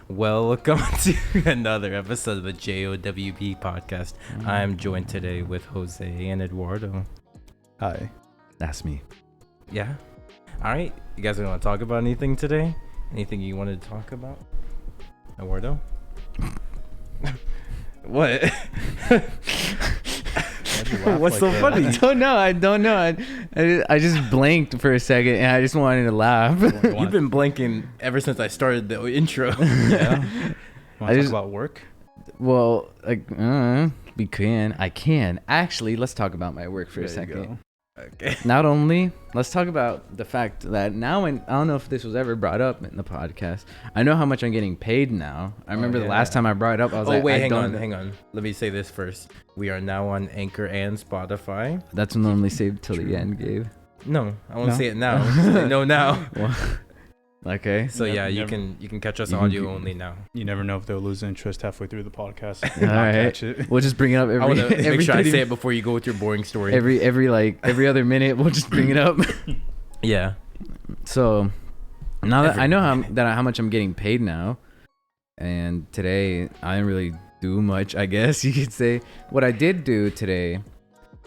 Welcome to another episode of the JOWB podcast. I'm joined today with Jose and Eduardo. Hi. That's me. Yeah? Alright, you guys want to talk about anything today? Anything you wanted to talk about? Eduardo? What? What's so funny? I don't know. I just blanked for a second and I just wanted to laugh. You've been blanking ever since I started the intro. Yeah. Want to talk about work? Well, I can. Actually, let's talk about my work for a second. Okay. Not only, let's talk about the fact that now, I don't know if this was ever brought up in the podcast. I know how much I'm getting paid now. I remember the last time I brought it up, I was like, wait, hang on. Let me say this first. We are now on Anchor and Spotify. That's normally saved till the end, Gabe. No, I won't say it now. So no, now. Well, okay. So you can catch us audio only now. You never know if they'll lose interest halfway through the podcast. All right. We'll just bring it up I want to every make sure I say it before you go with your boring story. every other minute. We'll just bring it up. Yeah. So now that I know how much I'm getting paid now, and today I didn't really do much, I guess you could say. What I did do today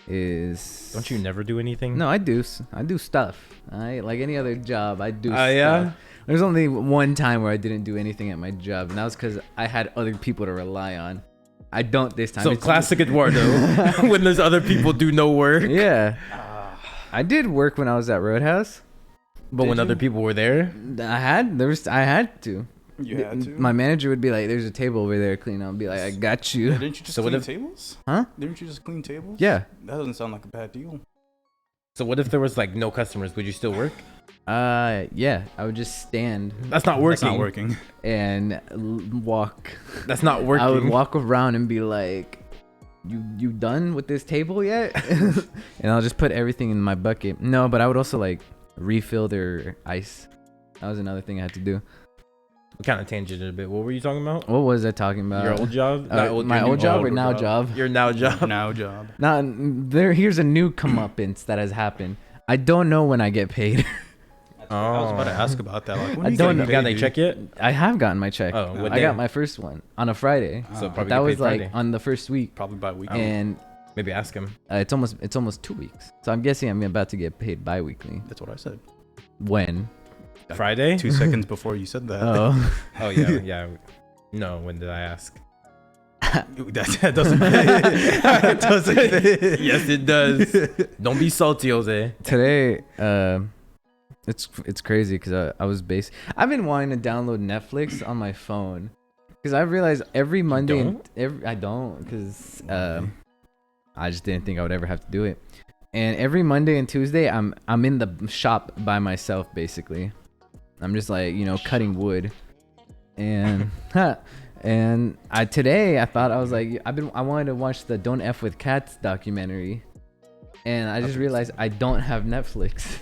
is... Don't you never do anything? No, I do stuff. Like any other job, I do stuff. Yeah? There's only one time where I didn't do anything at my job, and that was because I had other people to rely on. I don't this time. So classic Eduardo, when there's other people do no work. Yeah. I did work when I was at Roadhouse. But when other people were there? I had to. You had to? My manager would be like, there's a table over there, clean up. I'd be like, I got you. Didn't you just clean tables? Huh? Didn't you just clean tables? Yeah. That doesn't sound like a bad deal. So what if there was like no customers? Would you still work? Yeah. I would just stand. That's not working. That's not working. And walk. That's not working. I would walk around and be like, you done with this table yet? And I'll just put everything in my bucket. No, but I would also like refill their ice. That was another thing I had to do. We kind of tangented a bit. What were you talking about? What was I talking about? Your old job? My old job or now job? Your now job. Now job. Now, here's a new comeuppance that has happened. I don't know when I get paid. I was about to ask about that. Like, when I you don't getting know. You got paid, a check yet? I have gotten my check. Oh, what I day? got my first one on a Friday. So But probably that get was paid like Friday. on the first week. Probably by weekend. And Maybe ask him. it's almost 2 weeks. So I'm guessing I'm about to get paid bi-weekly. That's what I said. When? Friday? 2 seconds before you said that. Oh. Oh, yeah. No, when did I ask? that doesn't fit. It doesn't fit. Yes, it does. Don't be salty, Jose. Today, it's crazy because I've been wanting to download Netflix on my phone because I realized every Monday I don't because I just didn't think I would ever have to do it. And every Monday and Tuesday I'm in the shop by myself basically. I'm just like, cutting wood. And and today I thought, I was like, I wanted to watch the Don't F with Cats documentary. And I just realized I don't have Netflix.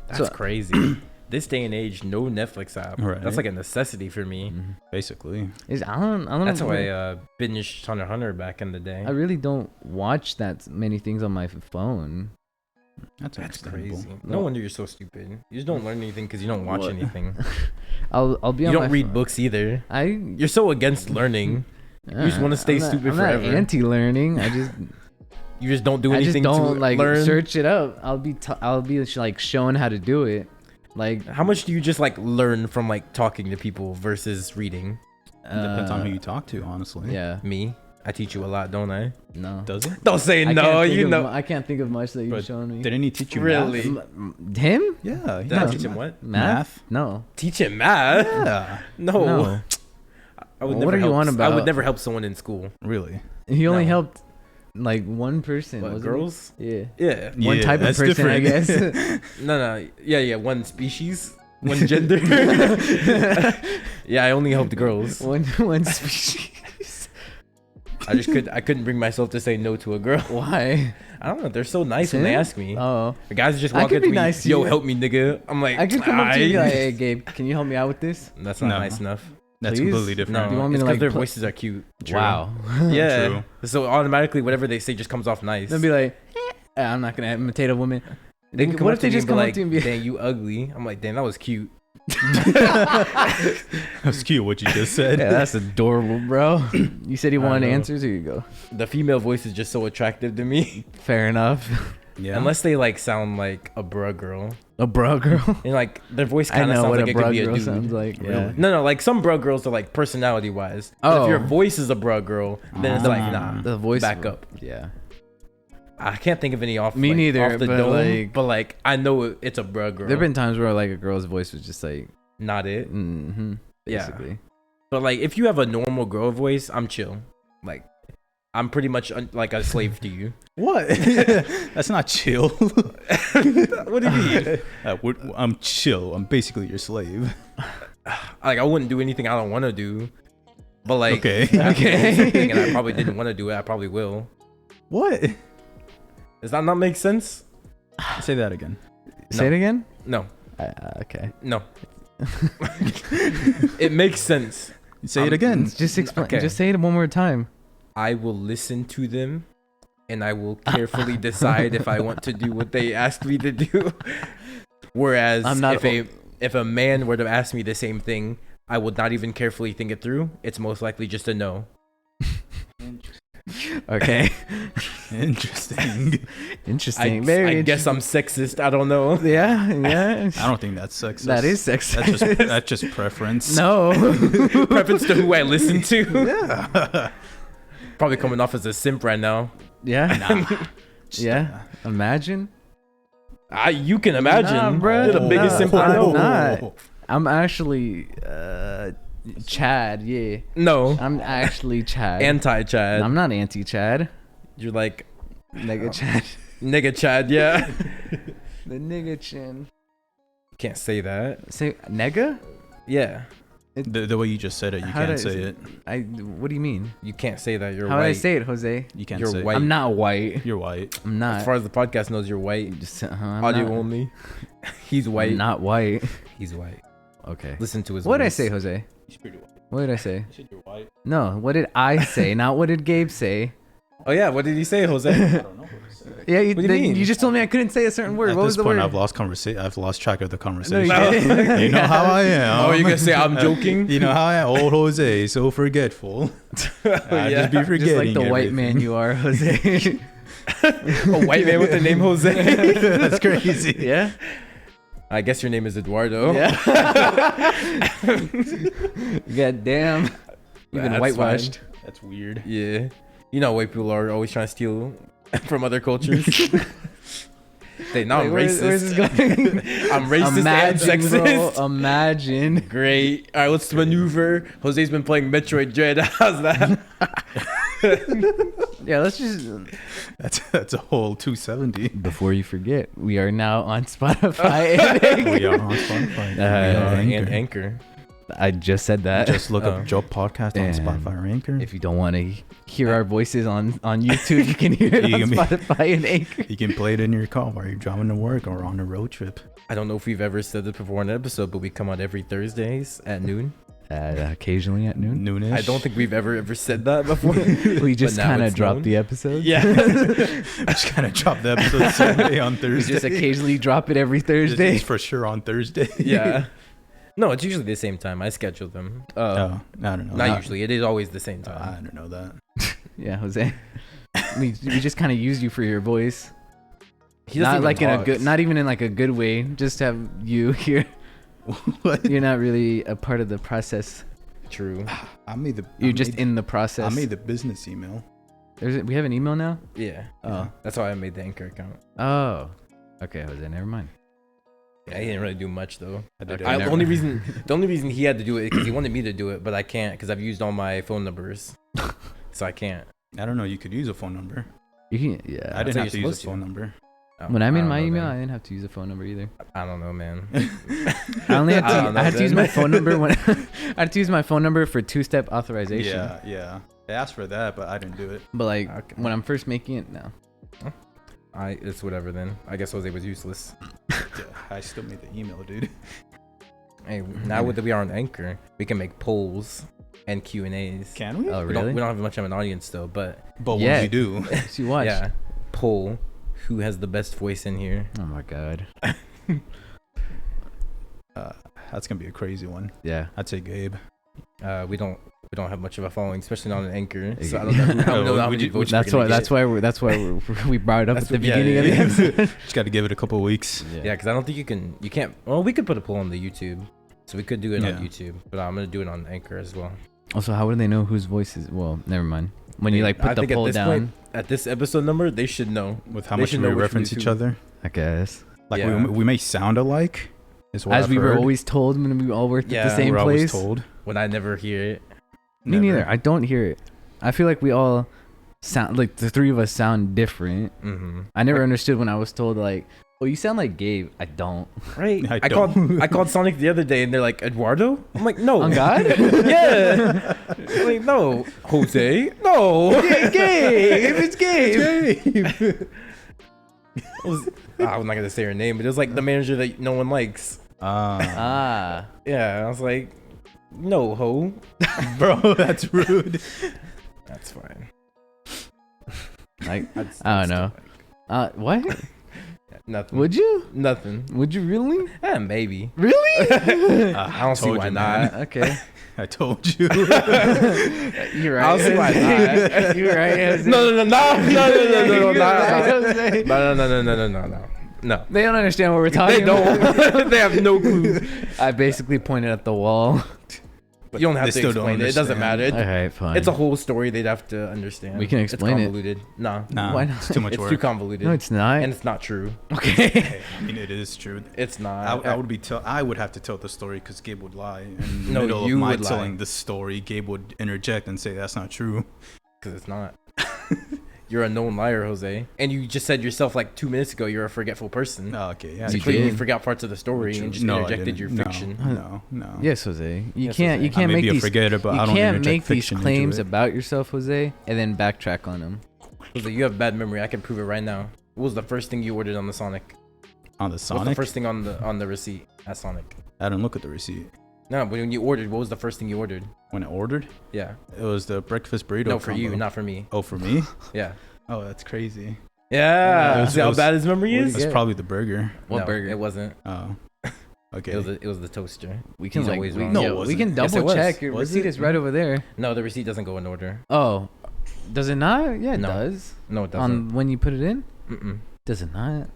That's crazy. This day and age, no Netflix app. Right. That's like a necessity for me. Basically. I don't That's know. how I binged Hunter x Hunter back in the day. I really don't watch that many things on my phone. That's understandable. crazy. No wonder you're so stupid. You just don't learn anything because you don't watch What? anything. I'll be You on don't my read phone. books either. You're You're so against learning. You just want to stay stupid I'm forever. not anti-learning. You just don't do I just anything don't to like learn. search it up. I'll be like shown how to do it. Like How much do you just like learn from like talking to people versus reading? Depends on who you talk to, honestly. Yeah. Me, I teach you a lot, don't I? No. Does it? Don't say no. You know. I can't think of much that you've But shown me. Didn't he teach you Really? math? Him? Yeah. Did I teach him what? Math? No. Teach him math? Yeah. No. I would What never are you help, on I about? would never help someone in school. Really? He only No. helped like one person. What, wasn't girls? he? Yeah. Yeah. One type of that's person, I different. guess. No. Yeah. One species. One gender. Yeah, I only helped girls. one species. I couldn't bring myself to say no to a girl. Why? I don't know. They're so nice when they Sim? ask me. Oh. The guys just I walk could up to be me. nice to Yo, you. help me, nigga. I'm like, I could come up to you and be like, "Aight." hey, Gabe, can you help me out with this? That's not No. nice enough. That's Please? completely different. No, Do you want me it's to, because like, their pl- voices are cute. Wow. Yeah. True. So automatically, whatever they say just comes off nice. They'll be like, I'm not gonna imitate a woman. They can come what up if they to me just and be come like, up to you and be "Dang, you ugly." I'm like, "Dang, that was cute." That's cute what you just said. Yeah, that's adorable, bro. You said you I wanted know. answers. Here you go. The female voice is just so attractive to me. Fair enough. Yeah. Unless they like sound like a bruh girl. A bro girl. And like their voice I kind of know sounds what like a it could bro be a girl dude. sounds like. Yeah. Really? No, like some bruh girls are like personality wise. But if your Oh. voice is a bruh girl, then it's like, nah, The voice. back up. Yeah. I can't think of any off. Me like, neither, Off the but, dome, like- but like I know it's a bruh girl. There've been times where like a girl's voice was just like, Not it. Yeah. basically. But like if you have a normal girl voice, I'm chill. Like I'm pretty much like a slave to you. What? That's not chill. What do you mean? I'm chill. I'm basically your slave. Like I wouldn't do anything I don't want to do. But like, Okay. okay. And I probably didn't want to do it. I probably will. What? Does that not make sense? Say that again. Say it again. No. Okay. No. It makes sense. Say it again. Just explain. Okay. Just say it one more time. I will listen to them and I will carefully decide if I want to do what they asked me to do. Whereas I'm not- if a man were to ask me the same thing, I would not even carefully think it through. It's most likely just a no. Okay. Interesting. Interesting. I Very. guess I'm sexist. I don't know. Yeah. Yeah. I don't think that's sexist. That is sexist. That's just preference. No. Preference to who I listen to. Yeah. Probably coming off as a simp right now. Yeah. Yeah. Imagine. You can imagine. Nah, bruh. You're the biggest Nah, simp I I'm know. not. I'm actually Chad. Yeah. No. I'm actually Chad. Anti-Chad. I'm not anti-Chad. You're like Nigga Chad. nigga Chad, yeah. The nigga chin. Can't say that. Say nigga? Yeah. The way you just said it, you How can't did I say it. What do you mean? You can't say that. You're How white. do I say it, Jose? You can't You're say white. I'm not white. You're white. I'm not. As far as the podcast knows, you're white. Just I'm Audio not, only. He's white. I'm not white. He's white. Okay. Listen to his What did I voice. say, Jose? What did I say? You said you're white. No. What did I say? Not what did Gabe say? Oh yeah, what did he say, Jose? I don't know what to say. Yeah. What do you mean? You just told me I couldn't say a certain word. At What this was the point, word? I've lost track of the No, conversation. you No. didn't. You know how I am. Oh, you're gonna say I'm joking? You know how I am. Old Jose, so forgetful. I Yeah. just be forgetting. Just like the white man everything. you are, Jose. A white man with the name Jose. That's crazy. Yeah. I guess your name is Eduardo. Yeah. God damn. You've been That's whitewashed. That's weird. Yeah. You know, white people are always trying to steal from other cultures. Now I'm Wait, racist. where's this going? I'm racist Imagine, and sexist. bro. Imagine. Great. All right, let's maneuver. Jose's been playing Metroid Dread. How's that? Yeah, let's just. That's a whole 270. Before you forget, we are now on Spotify. We are on Spotify. We are And Anchor. Anchor. I just said that. Just look Oh. up Jowp podcast on And Spotify or Anchor. If you don't want to hear our voices on YouTube, you can hear it You on can be- Spotify and Anchor. You can play it in your car while you're driving to work or on a road trip. I don't know if we've ever said this before in an episode, but we come out every Thursdays at noon. Occasionally at noon. Noonish. I don't think we've ever said that before. We just But now kind of it's drop known. the episode. Yeah. just kind of drop the episode Sunday on We Thursday. just occasionally drop it every Thursday. It's for sure on Thursday. Yeah. No, it's usually the same time. I schedule them. Oh, I don't know. Not usually. It is always the same I time. don't know that. Yeah, Jose. we just kind of use you for your voice. He doesn't Not even like in a talk. good, not even in like a good way. Just have you here. What? You're not really a part of the process. True. I made the. You're I just made, in the process. I made the business email. We have an email now. Yeah. Oh. That's why I made the Anchor account. Oh. Okay, Jose. Never mind. Yeah, he didn't really do much though. I did Okay, it. The only reason he had to do it because he wanted me to do it, but I can't because I've used all my phone numbers, so I can't. I don't know. You could use a phone number. You can, yeah. I didn't how have to you're use a supposed to. phone number. Oh, When I made don't my know email, I then. didn't have to use a phone number either. I don't know, man. I only had I to. don't know I had to use then. my phone number when I had to use my phone number for two-step authorization. Yeah. They asked for that, but I didn't do it. But like Okay. when I'm first making it, no. It's whatever then. I guess Jose was useless. Yeah, I still made the email, dude. Hey, now that we are on Anchor, we can make polls and Q&As. Can we? Oh We don't, really? we don't have much of an audience though, but But Yeah. when we do, So you watch. yeah, poll who has the best voice in here. Oh my god. That's gonna be a crazy one. Yeah. I'd say Gabe. We don't have much of a following, especially not on Anchor. So I don't know, I don't know how many votes That's we're why. gonna That's why we brought it up That's at the what- yeah, beginning yeah, of the yeah. episode. Just got to give it a couple weeks. get. Yeah, because I don't think you can't. Well, we could put a poll on the YouTube, so we could do it on YouTube, but I'm gonna do it on Anchor as well. Also, how would they know whose voice is? Well, never mind. When you like I put the think poll at this down, point, at this episode number, they should know. With how They much should we know which reference one's each who. other. I guess. Like Yeah. we may sound alike. Is what As I've we were heard. always told when we all worked at the Yeah, same We're always place. told. When I never hear it. Me Never. neither. I don't hear it. I feel like we all sound like the three of us sound different. Mm-hmm. I never understood when I was told like, "Oh, you sound like Gabe." I don't. Right. I I called Sonic the other day, and they're like, Eduardo. I'm like, no. On God? Yeah. I'm like, no. Jose. No. Gabe. It's Gabe. I'm not gonna say her name, but it was like the manager that no one likes. Ah. Yeah. I was like, no, ho. Bro, that's rude. That's fine. Like, That's I don't know. What? Nothing. Would you? Nothing. Would you really? Maybe. Really? I don't see told why you, not. man. Okay. I told you. You're right. I'll see why not. You're right. Jose. No, You're right, Jose. no. They don't understand what we're talking They about. don't. They have no clue. I basically pointed at the wall. You don't have They to still don't explain it. It doesn't matter. understand. Alright, fine. It's a whole story they'd have to understand. We can explain it. It's convoluted. Nah. Nah, Why not? it's too much It's work. too convoluted. No, it's not. And it's not true. Okay. Hey, I mean, it is true. It's not. I would have to tell the story because Gabe would lie. And in the No, middle you of my would lie. telling the story, Gabe would interject and say that's not true. Because it's not. You're a known liar, Jose. And you just said yourself like 2 minutes ago you're a forgetful person. Oh, okay, yeah. So You clearly did. forgot parts of the story and just No, I interjected didn't. your No, fiction. No. Yes, Jose. You Yes, can't. Jose. You can't I may make be a these. forgetter, but You I don't can't interject make these fiction into claims it. about yourself, Jose, and then backtrack on them. Jose, you have bad memory. I can prove it right now. What was the first thing you ordered on the Sonic? On the What's Sonic. the first thing on the receipt at Sonic? I didn't look at the receipt No, but when you ordered, what was the first thing you ordered? when I ordered. Yeah. It was the breakfast burrito. No, for you, combo. not for me. Oh, for me? Yeah. Oh, that's crazy. Yeah. It was- See how it was- bad his memory what is? did That's probably the burger. What No, burger? It wasn't. Oh, okay. It was the toaster. We can He's like, always we, wrong. No, yeah, it we wasn't. can Yes, it double was. check. Your Was receipt it? is right over there. No, the receipt doesn't go in order. Oh, does it not? Yeah, it No. does. No, it doesn't. On when you put it in, Mm-mm. does it not?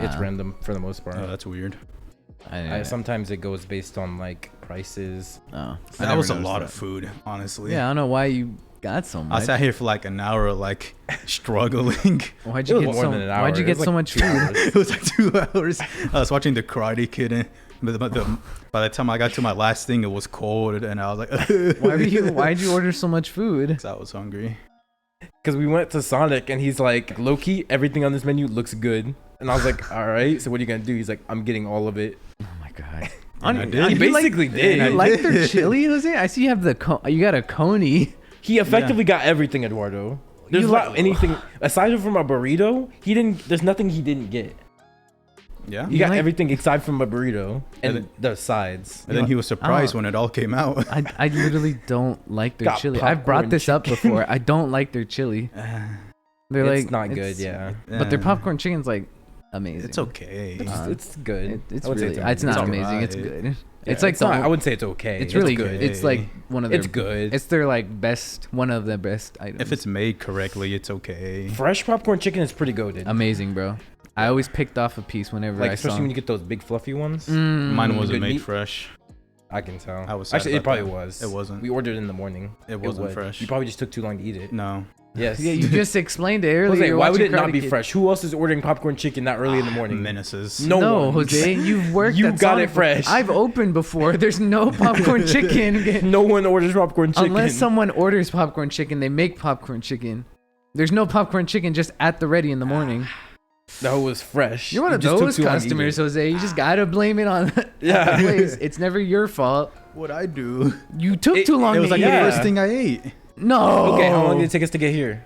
It's Ah. random for the most part. Oh, that's weird. Sometimes it goes based on like prices. Oh, I That never was a noticed lot that. of food, honestly. Yeah, I don't know why you got so I much. sat here for like an hour, like struggling. Why'd It you was get more so? than an hour. Why'd you It get was so like much 2 food? hours. It was like 2 hours. I was watching the Karate Kid, and by the time I got to my last thing, it was cold, and I was like, Why'd you order so much food? 'Cause I was hungry. Because we went to Sonic and he's like, low key, everything on this menu looks good. And I was like, all right, so what are you going to do? He's like, I'm getting all of it. Oh my god. And I did. He basically And did. I You like their did. chili, Jose? I see you have you got a coney. He effectively got everything, Eduardo. There's You not like- anything, aside from a burrito, there's nothing he didn't get. Yeah. You got like- everything aside from a burrito and And the sides. And then he was surprised when it all came out. I literally don't like their Got chili. I've brought popcorn this up before. I don't like their chili. They're It's like not good, yeah. But their popcorn chicken's like amazing. It's okay. It's good. It's I would say really. It's not It's amazing. It's alright. good. Yeah, It's like it's not, the- I wouldn't say it's okay. It's really good. good. It's like one of their. It's good. It's their like best. One of the best items. If it's made correctly, it's okay. Fresh popcorn chicken is pretty goated. amazing, bro. I always picked off a piece whenever Like I especially saw. when you get those big fluffy ones. Mine wasn't Good made meat. fresh. I can tell. I was sad Actually, it about probably that. was. It wasn't. We ordered it in the morning. It wasn't would. fresh. You probably just took too long to eat it. No. Yes. Yeah, you just explained it earlier. Jose, You're why would watching it not Karate be Kid. fresh? Who else is ordering popcorn chicken that early in the morning? Menaces. No No, one. Jose, you've worked. You at got Sonic it fresh. I've opened before. There's no popcorn chicken. No one orders popcorn chicken. Unless someone orders popcorn chicken, they make popcorn chicken. There's no popcorn chicken just at the ready in the morning. that was fresh. You're one of You just took those too long to eat customers, it. Jose. You just gotta blame it on the Yeah. place. It's never your fault. What I do? You took It- too long It was to like eat the Yeah. first thing I ate. No. Okay, how long did it take us to get here?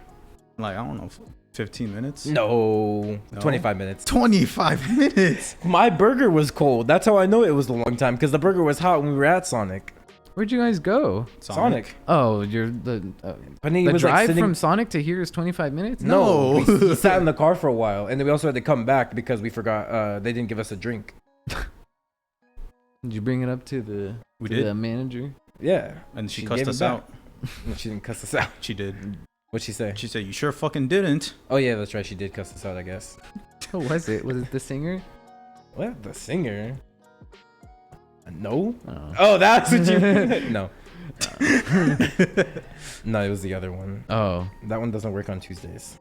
Like, I don't know, 15 minutes? No, No? 25 minutes. 25 minutes. My burger was cold. That's how I know it was a long time because the burger was hot when we were at Sonic. Where'd you guys go? Sonic. Oh, you're the Panini the was like drive sitting. from Sonic to here is 25 minutes. No, No. we sat in the car for a while, and then we also had to come back because we forgot. They didn't give us a drink. Did you bring it up to the manager? Yeah. And she She cussed gave it us back. out. No, she didn't cuss us out. She did. What'd she say? She said, "You sure fucking didn't." Oh yeah, that's right. She did cuss us out, I guess. Who was it? Was it the singer? What? The singer? No. Oh. Oh, that's what you. No. No, it was the other one. Oh. That one doesn't work on Tuesdays.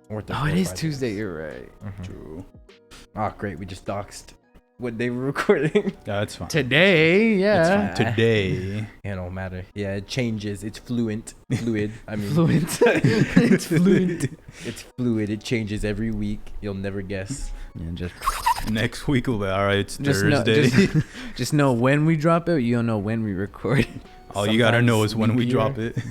Or Oh, Thursday it or is Fridays. Tuesday. You're right. Mhm. True. Oh, great. We just doxed what they were recording. Yeah, that's fine. Today, yeah. It's fine. Today. It don't matter. Yeah, it changes. It's fluid. I mean, Fluent. It's fluent. it's fluid. It changes every week. You'll never guess. Yeah, just Next week will be all right. It's Just know- Thursday. just know when we drop it. You don't know when we record. All you gotta know is when Sometimes we leap drop year. it.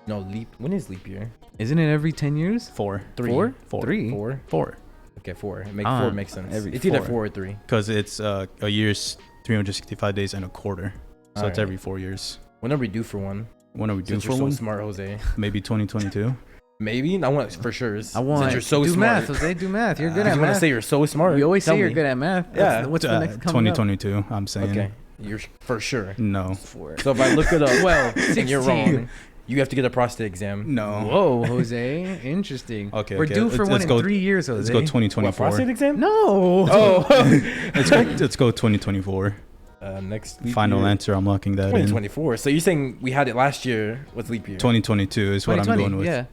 No, leap. When is leap year? Isn't it every 10 years? 4. Three. Four? Four. 3? 4. 4. Okay, 4. Ah, Four makes sense. every It's either 4. 4 or 3. Because it's a year's 365 days and a quarter. So it's Alright. every 4 years. When are we due for one? When are we due Since for you're one? so smart, Jose. Maybe 2022. Maybe. I want for sure. I want. Since you're so do smart. math, Jose. Do math. You're good I at just want to math. say you're so smart. You always Tell say you're me. good at math. Yeah. What's the next coming up? 2022, I'm saying. Okay, you're for sure. No. 4. So if I look it up, Well, and you're 16. wrong, you have to get a prostate exam. No. Whoa, Jose. Interesting. Okay, We're okay. due for Let's one in go- 3 years, Jose. Let's go What, 2024. prostate exam? No. Oh. Let's go 2024. Next leap Final year. answer. I'm locking that in. 2024. So you're saying we had it last year? What's leap year? 2022 is what I'm 2020. going with. Yeah.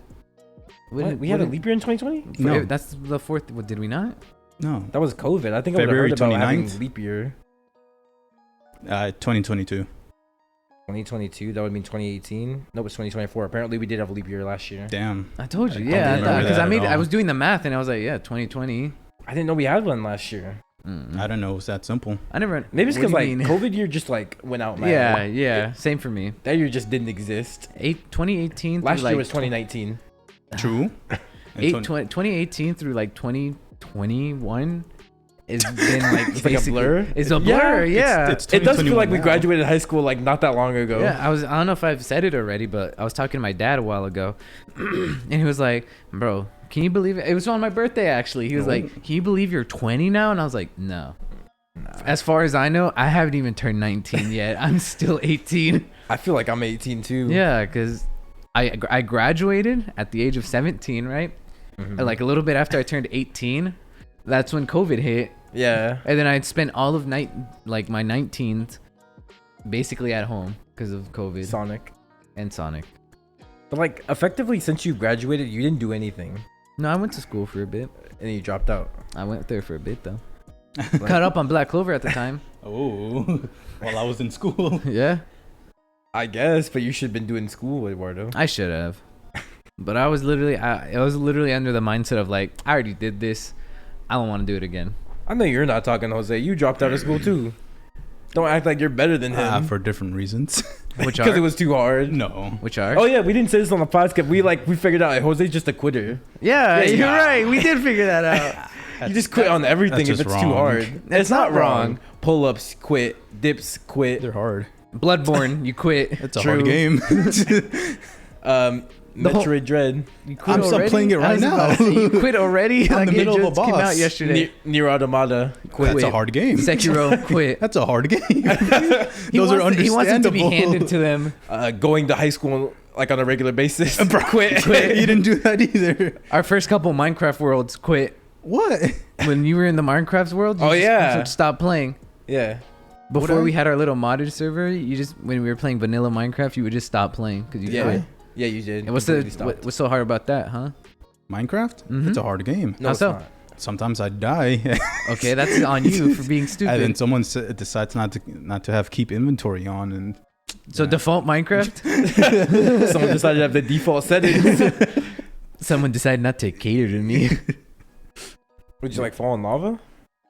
What? We had a leap year in 2020? No. That's the 4th. What, did we not? No. That was COVID. I think I would have February heard about having 29th? leap year. 2022. 2022. That would mean 2018. No, it's 2024. Apparently, we did have a leap year last year. Damn. I told you. I Yeah, don't remember because that I made. at I all. was doing the math and I was like, yeah, 2020. I didn't know we had one last year. I don't know. It was that simple. I never. Maybe it's what because do you like mean? COVID year just like went out. Mad. Yeah. Same for me. That year just didn't exist. 2018. Last through, year like, was 2019. True. And 2018 through like 2021 has been like It's like a basically- blur? It's a blur. Yeah. It's It does feel like we 2021 now. graduated high school like not that long ago. Yeah, I don't know if I've said it already, but I was talking to my dad a while ago, and he was like, "Bro, can you believe it? It was on my birthday actually." He was like, "Can you believe you're 20 now?" And I was like, "No." As far as I know, I haven't even turned 19 yet. I'm still 18. I feel like I'm 18 too. Yeah, because I graduated at the age of 17, right? Mhm. Like a little bit after I turned 18. That's when COVID hit. Yeah. And then I'd spent all of my 19th basically at home because of COVID Sonic. and Sonic. But like effectively since you graduated, you didn't do anything. No, I went to school for a bit. And then you dropped out. I went there for a bit though. Cut up on Black Clover at the time. Oh, while I was in school. Yeah, I guess, but you should have been doing school, Eduardo. I should have. But I was literally under the mindset of like, I already did this. I don't want to do it again. I know you're not talking, Jose. You dropped out of school too. Don't act like you're better than him. For different reasons. Which Because are it was too hard. No. which are? Oh yeah, we didn't say this on the podcast. We figured out Jose's just a quitter. Yeah, Yeah, you're yeah. right. We did figure that out. You just quit on everything that's if it's just too wrong. hard. That's not wrong. Pull-ups, quit. Dips, quit. They're hard. Bloodborne, you quit. It's a True. hard game. The whole- Metroid Dread. You quit I'm still already? playing it I right was about now. to say, you quit already? I'm in Like, the middle it of a just came out boss. yesterday. Nier Automata. Quit. That's a hard game. Sekiro, quit. That's a hard game. He Those are wants it- He wants it to be understandable. handed to them. Going to high school like on a regular basis. Quit. You didn't do that either. Our first couple Minecraft worlds quit. What? When you were in the Minecraft world, you Oh, yeah. just stopped playing. Yeah. Before I? we had our little modded server, when we were playing vanilla Minecraft, you would just stop playing because you Yeah. quit. Yeah, you did. And what's Completely stopped. what's so hard about that, huh? Minecraft? Mhm. It's a hard game. No, How it's so? not. Sometimes I die, Okay, that's on you for being and stupid. then someone decides not to have keep inventory on, and So yeah. default Minecraft, Someone decided to have the default settings. someone decided not to cater to me. Would you like fall in lava?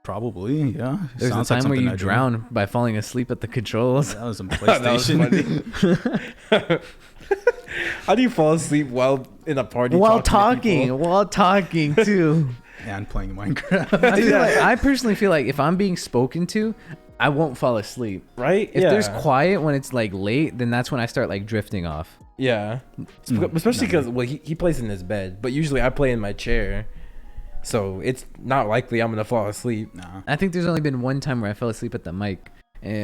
Probably, yeah. There's Sounds a like time where something you I do. drown by falling asleep at the controls. That was on That was PlayStation. How do you fall asleep while in a party? While talking talking too. And playing Minecraft. I personally feel like if I'm being spoken to, I won't fall asleep. to people? Right? If there's quiet when it's like late, then that's when I start like drifting off. Yeah. Especially because he plays in his bed, but usually I play in my chair, so it's not likely I'm gonna fall asleep. Nah. I think there's only been one time where I fell asleep at the mic,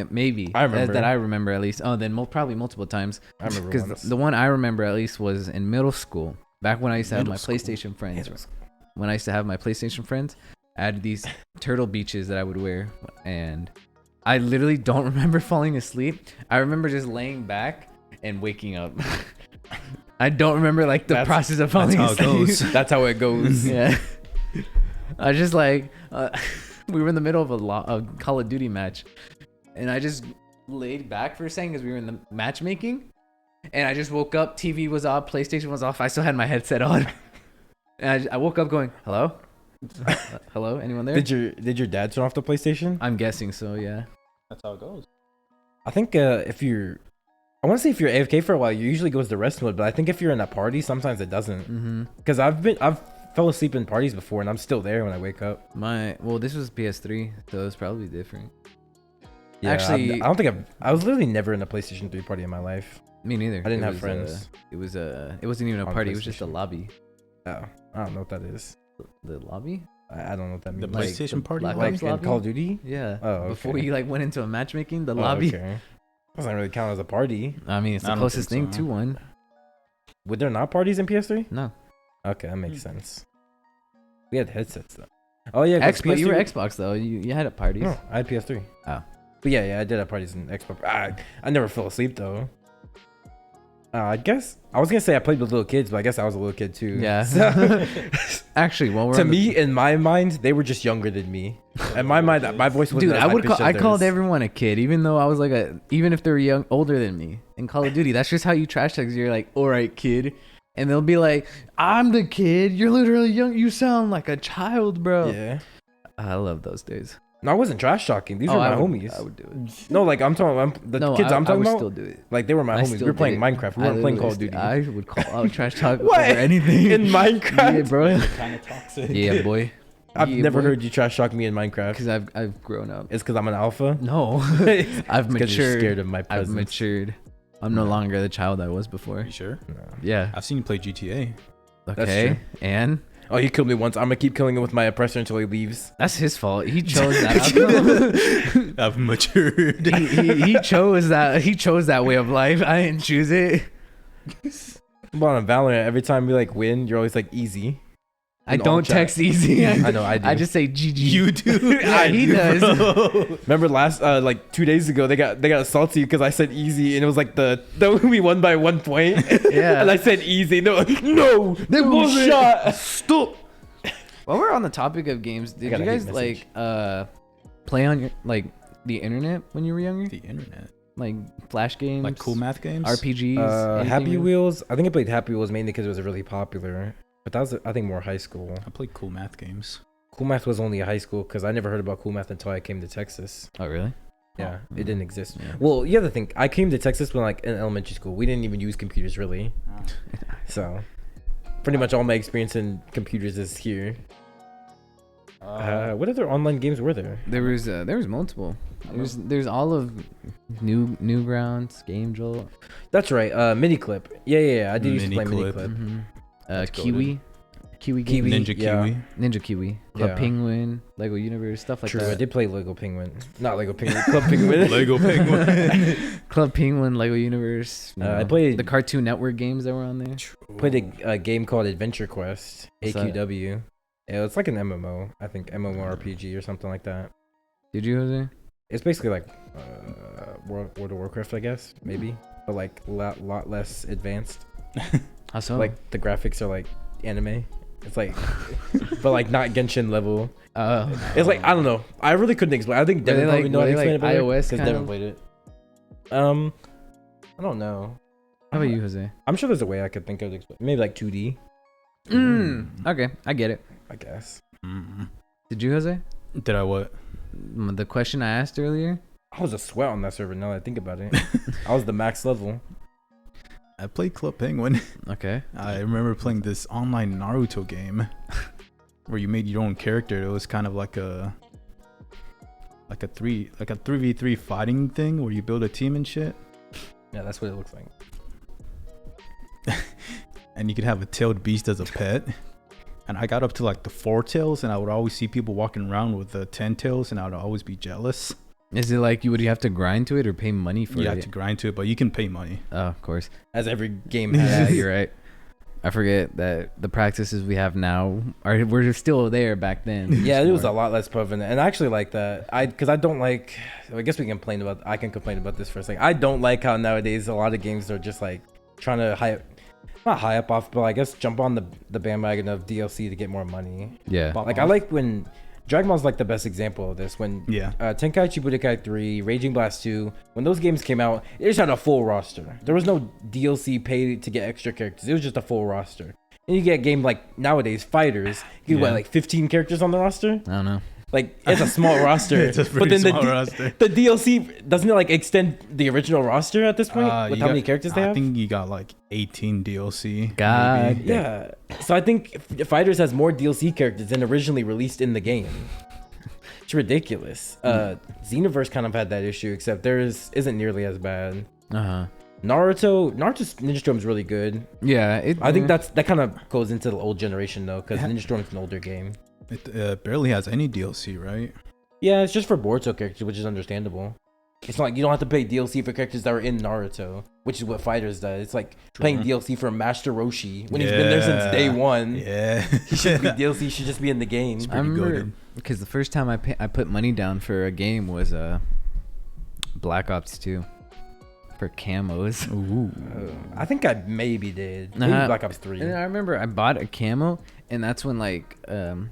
Maybe. I remember. That I remember at least. Oh, then probably multiple times. I remember Because once. the one I remember at least was in middle school. Back when I used to have my PlayStation friends. When I used to have my PlayStation friends, I had these turtle beaches that I would wear. And I literally don't remember falling asleep. I remember just laying back and waking up. I don't remember like the process of falling asleep. That's how it goes. Yeah. I just like we were in the middle of a Call of Duty match, and I just laid back for a second because we were in the matchmaking, and I just woke up. TV was off, PlayStation was off. I still had my headset on, and I woke up going, "Hello, hello, anyone there?" Did your dad turn off the PlayStation? I'm guessing so. Yeah. That's how it goes. I think I want to say if you're AFK for a while, you usually goes to rest mode, but I think if you're in a party, sometimes it doesn't. Because I've fell asleep in parties before, and I'm still there when I wake up. This was PS3, so it's probably different. Yeah, Actually, I don't think I was literally never in a PlayStation 3 party in my life. Me neither. I didn't have friends. It wasn't even a On party. It was just a PlayStation. lobby. Oh, I don't know what that is. The lobby? I don't know what that The means. Like PlayStation the party. Black Like Ops in lobby? Call of Duty? Yeah. Oh, okay. Before you like went into a matchmaking, the Oh, lobby. okay. Doesn't really count as a party. I mean, it's the I don't closest think thing so. to one. Would there not parties in PS3? No. Okay, that makes sense. We had headsets though. Oh yeah, 'cause Xbox. You were PS3 Xbox though. You had parties. No, I had PS3. Oh. But yeah, I did have parties in Xbox. I never fell asleep though. I guess I was gonna say I played with little kids, but I guess I was a little kid too. Yeah. So- Actually, well, we're to on the- me, in my mind, they were just younger than me. In my mind, my voice was. dude, I called everyone a kid, even though I was like even if they were older than me in Call of Duty. That's just how you trash talk. You're like, all right, kid, and they'll be like, I'm the kid. You're literally young. You sound like a child, bro. Yeah. I love those days. No, I wasn't trash talking. These were my homies. I would do it. No, like I'm talking. The kids I'm I talking would about. still do it. Like they were my I homies. We still were playing did it. Minecraft. We I weren't playing Call of literally Duty. I would trash talk What? over anything In Minecraft? Yeah, bro. Kind of toxic. Yeah, boy. I've Yeah, never boy. heard you trash talk me in Minecraft. Because I've grown up. It's because I'm an alpha. No, It's I've 'cause you're matured. scared of my I've presence. matured. I'm no longer the child I was before. You sure? No. Yeah. I've seen you play GTA. Okay. true. And Oh, he killed me once. I'm gonna keep killing him with my oppressor until he leaves. that's his fault. He chose that. outcome. I've matured. he chose that. He chose that way of life. I didn't choose it. But on Valorant, every time we like win, you're always like easy. I In all don't chat. text easy. I know I do. I just say GG. You do. Yeah, he does. Remember last like 2 days ago they got salty because I said easy and it was like the we won by 1 point. Yeah. And I said easy. No, no, They wasn't. shot. Stop. While we're on the topic of games, did you got a guys hate like message. play on your the internet when you were younger? The internet. Like flash games, Like cool math games. RPGs. anything Happy really? Wheels. I think I played Happy Wheels mainly because it was really popular. But that was I think more high school. I played cool math games. Cool Math was only a high school because I never heard about Cool Math until I came to Texas. Oh really? Yeah, Oh. it didn't exist. Yeah. Well, you have to think. I came to Texas when like in elementary school. We didn't even use computers really. So, pretty much all my experience in computers is here. What other online games were there? There was multiple. There's all of Newgrounds, Game Jolt, That's right. Miniclip. Yeah. I did used to play Miniclip. Miniclip. That's Kiwi Kiwi. Games, Ninja yeah. Kiwi. Ninja Kiwi, Club Yeah. Penguin, Lego Universe, stuff like True. I that. did play Lego Penguin. Not Lego Penguin. Club Penguin. Lego Penguin. Club Penguin, Lego Universe. you I know, played- the Cartoon Network games that were on there. Played a game called Adventure Quest. What's that? AQW. Yeah, it's like an MMO. I think MMORPG or something like that. Did you, Jose? It's basically like World of Warcraft, I guess, maybe, but like lot less advanced. How so? Like the graphics are like anime. It's like, but like not Genshin level. It's like I don't know. I really couldn't explain. I think Were Devin they probably like- know how were to they explain like it better iOS because kind Devin of? played it. I don't know. How about you, Jose? I'm sure there's a way I could think of to explain. Maybe like 2D, Okay, I get it. I guess. Mm. Did you, Jose? Did I what? The question I asked earlier. I was a sweat on that server. Now that I think about it, I was the max level. I played Club Penguin. Okay. I remember playing this online Naruto game where you made your own character. It was kind of like a 3v3 fighting thing where you build a team and shit. Yeah, that's what it looks like. And you could have a tailed beast as a pet. And I got up to like the 4 tails, and I would always see people walking around with the 10 tails, and I would always be jealous. Is it like would you have to grind to it or pay money for You it? have to grind to it, but you can pay money. Oh, of course. As every game Yeah, has. you're right. I forget that the practices we have now were still there back then. Yeah, it was a lot less prevalent, and I actually like that. Because I don't like. I guess I can complain about this for a second. I don't like how nowadays a lot of games are just like trying to not high up off, but I guess jump on the bandwagon of DLC to get more money. Yeah. Like I like when Dragon Ball's like the best example of this. When Tenkaichi Budokai 3, Raging Blast 2, when those games came out, they just had a full roster. There was no DLC paid to get extra characters. It was just a full roster. And you get a game like nowadays, Fighters, you get like 15 characters on the roster? I don't know. Like it's a small roster. It's a pretty small roster. The DLC doesn't it like extend the original roster at this point with how many characters they have? I think you got like 18 DLC. God. maybe. Yeah. So I think Fighters has more DLC characters than originally released in the game. It's ridiculous. Xenoverse kind of had that issue, except theirs isn't nearly as bad. Naruto's Ninja Storm's really good. Yeah. I think that kind of goes into the old generation though, because Ninja Storm's an older game. It barely has any DLC, right? Yeah, it's just for Boruto characters, which is understandable. It's not like you don't have to pay DLC for characters that are in Naruto, which is what Fighters does. It's like paying DLC for Master Roshi when he's been there since day one. Yeah. He shouldn't be DLC, he should just be in the game. I remember because the first time I put money down for a game was Black Ops 2 for camos. Ooh. I think I maybe did. Maybe Black Ops 3. And I remember I bought a camo, and that's when like the